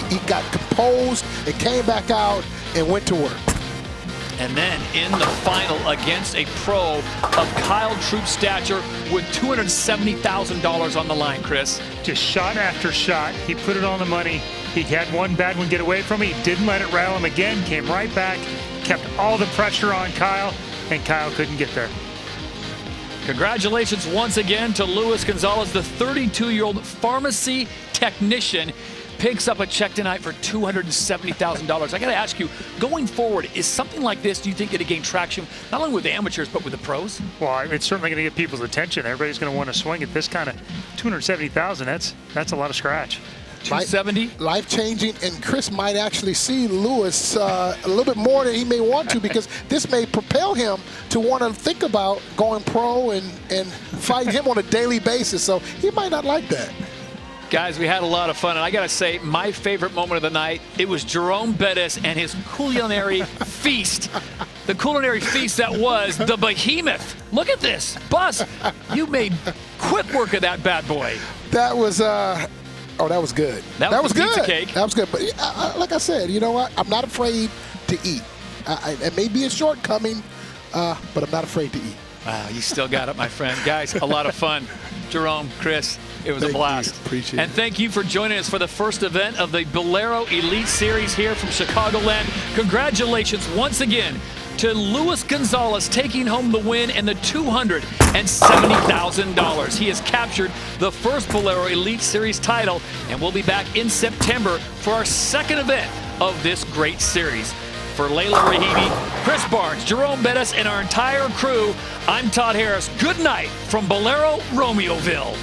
He got composed and came back out and went to work. And then in the final against a pro of Kyle Troop's stature with $270,000 on the line, Chris. Just shot after shot. He put it on the money. He had one bad one get away from him. He didn't let it rattle him again. Came right back. Kept all the pressure on Kyle, and Kyle couldn't get there. Congratulations once again to Luis Gonzalez, the 32-year-old pharmacy technician. Picks up a check tonight for $270,000. I got to ask you, going forward, is something like this, do you think, going to gain traction, not only with the amateurs, but with the pros? Well, it's certainly going to get people's attention. Everybody's going to want to swing at this kind of $270,000. That's a lot of scratch. 270? Life-changing, and Chris might actually see Luis a little bit more than he may want to, because this may propel him to want to think about going pro and fighting him on a daily basis. So he might not like that. Guys, we had a lot of fun, and I got to say, my favorite moment of the night, it was Jerome Bettis and his culinary feast. The culinary feast that was the behemoth. Look at this. Bus, you made quick work of that bad boy. That was, that was good. That was good. Pizza cake. That was good. But like I said, you know what? I'm not afraid to eat. It may be a shortcoming, but I'm not afraid to eat. Wow, you still got it, my friend. Guys, a lot of fun. Jerome, Chris, it was a blast. Appreciate it. And thank you for joining us for the first event of the Bowlero Elite Series here from Chicagoland. Congratulations once again to Luis Gonzalez taking home the win and the $270,000. He has captured the first Bowlero Elite Series title, and we'll be back in September for our second event of this great series. For Layla Rahibi, Chris Barnes, Jerome Bettis, and our entire crew, I'm Todd Harris. Good night from Bowlero Romeoville.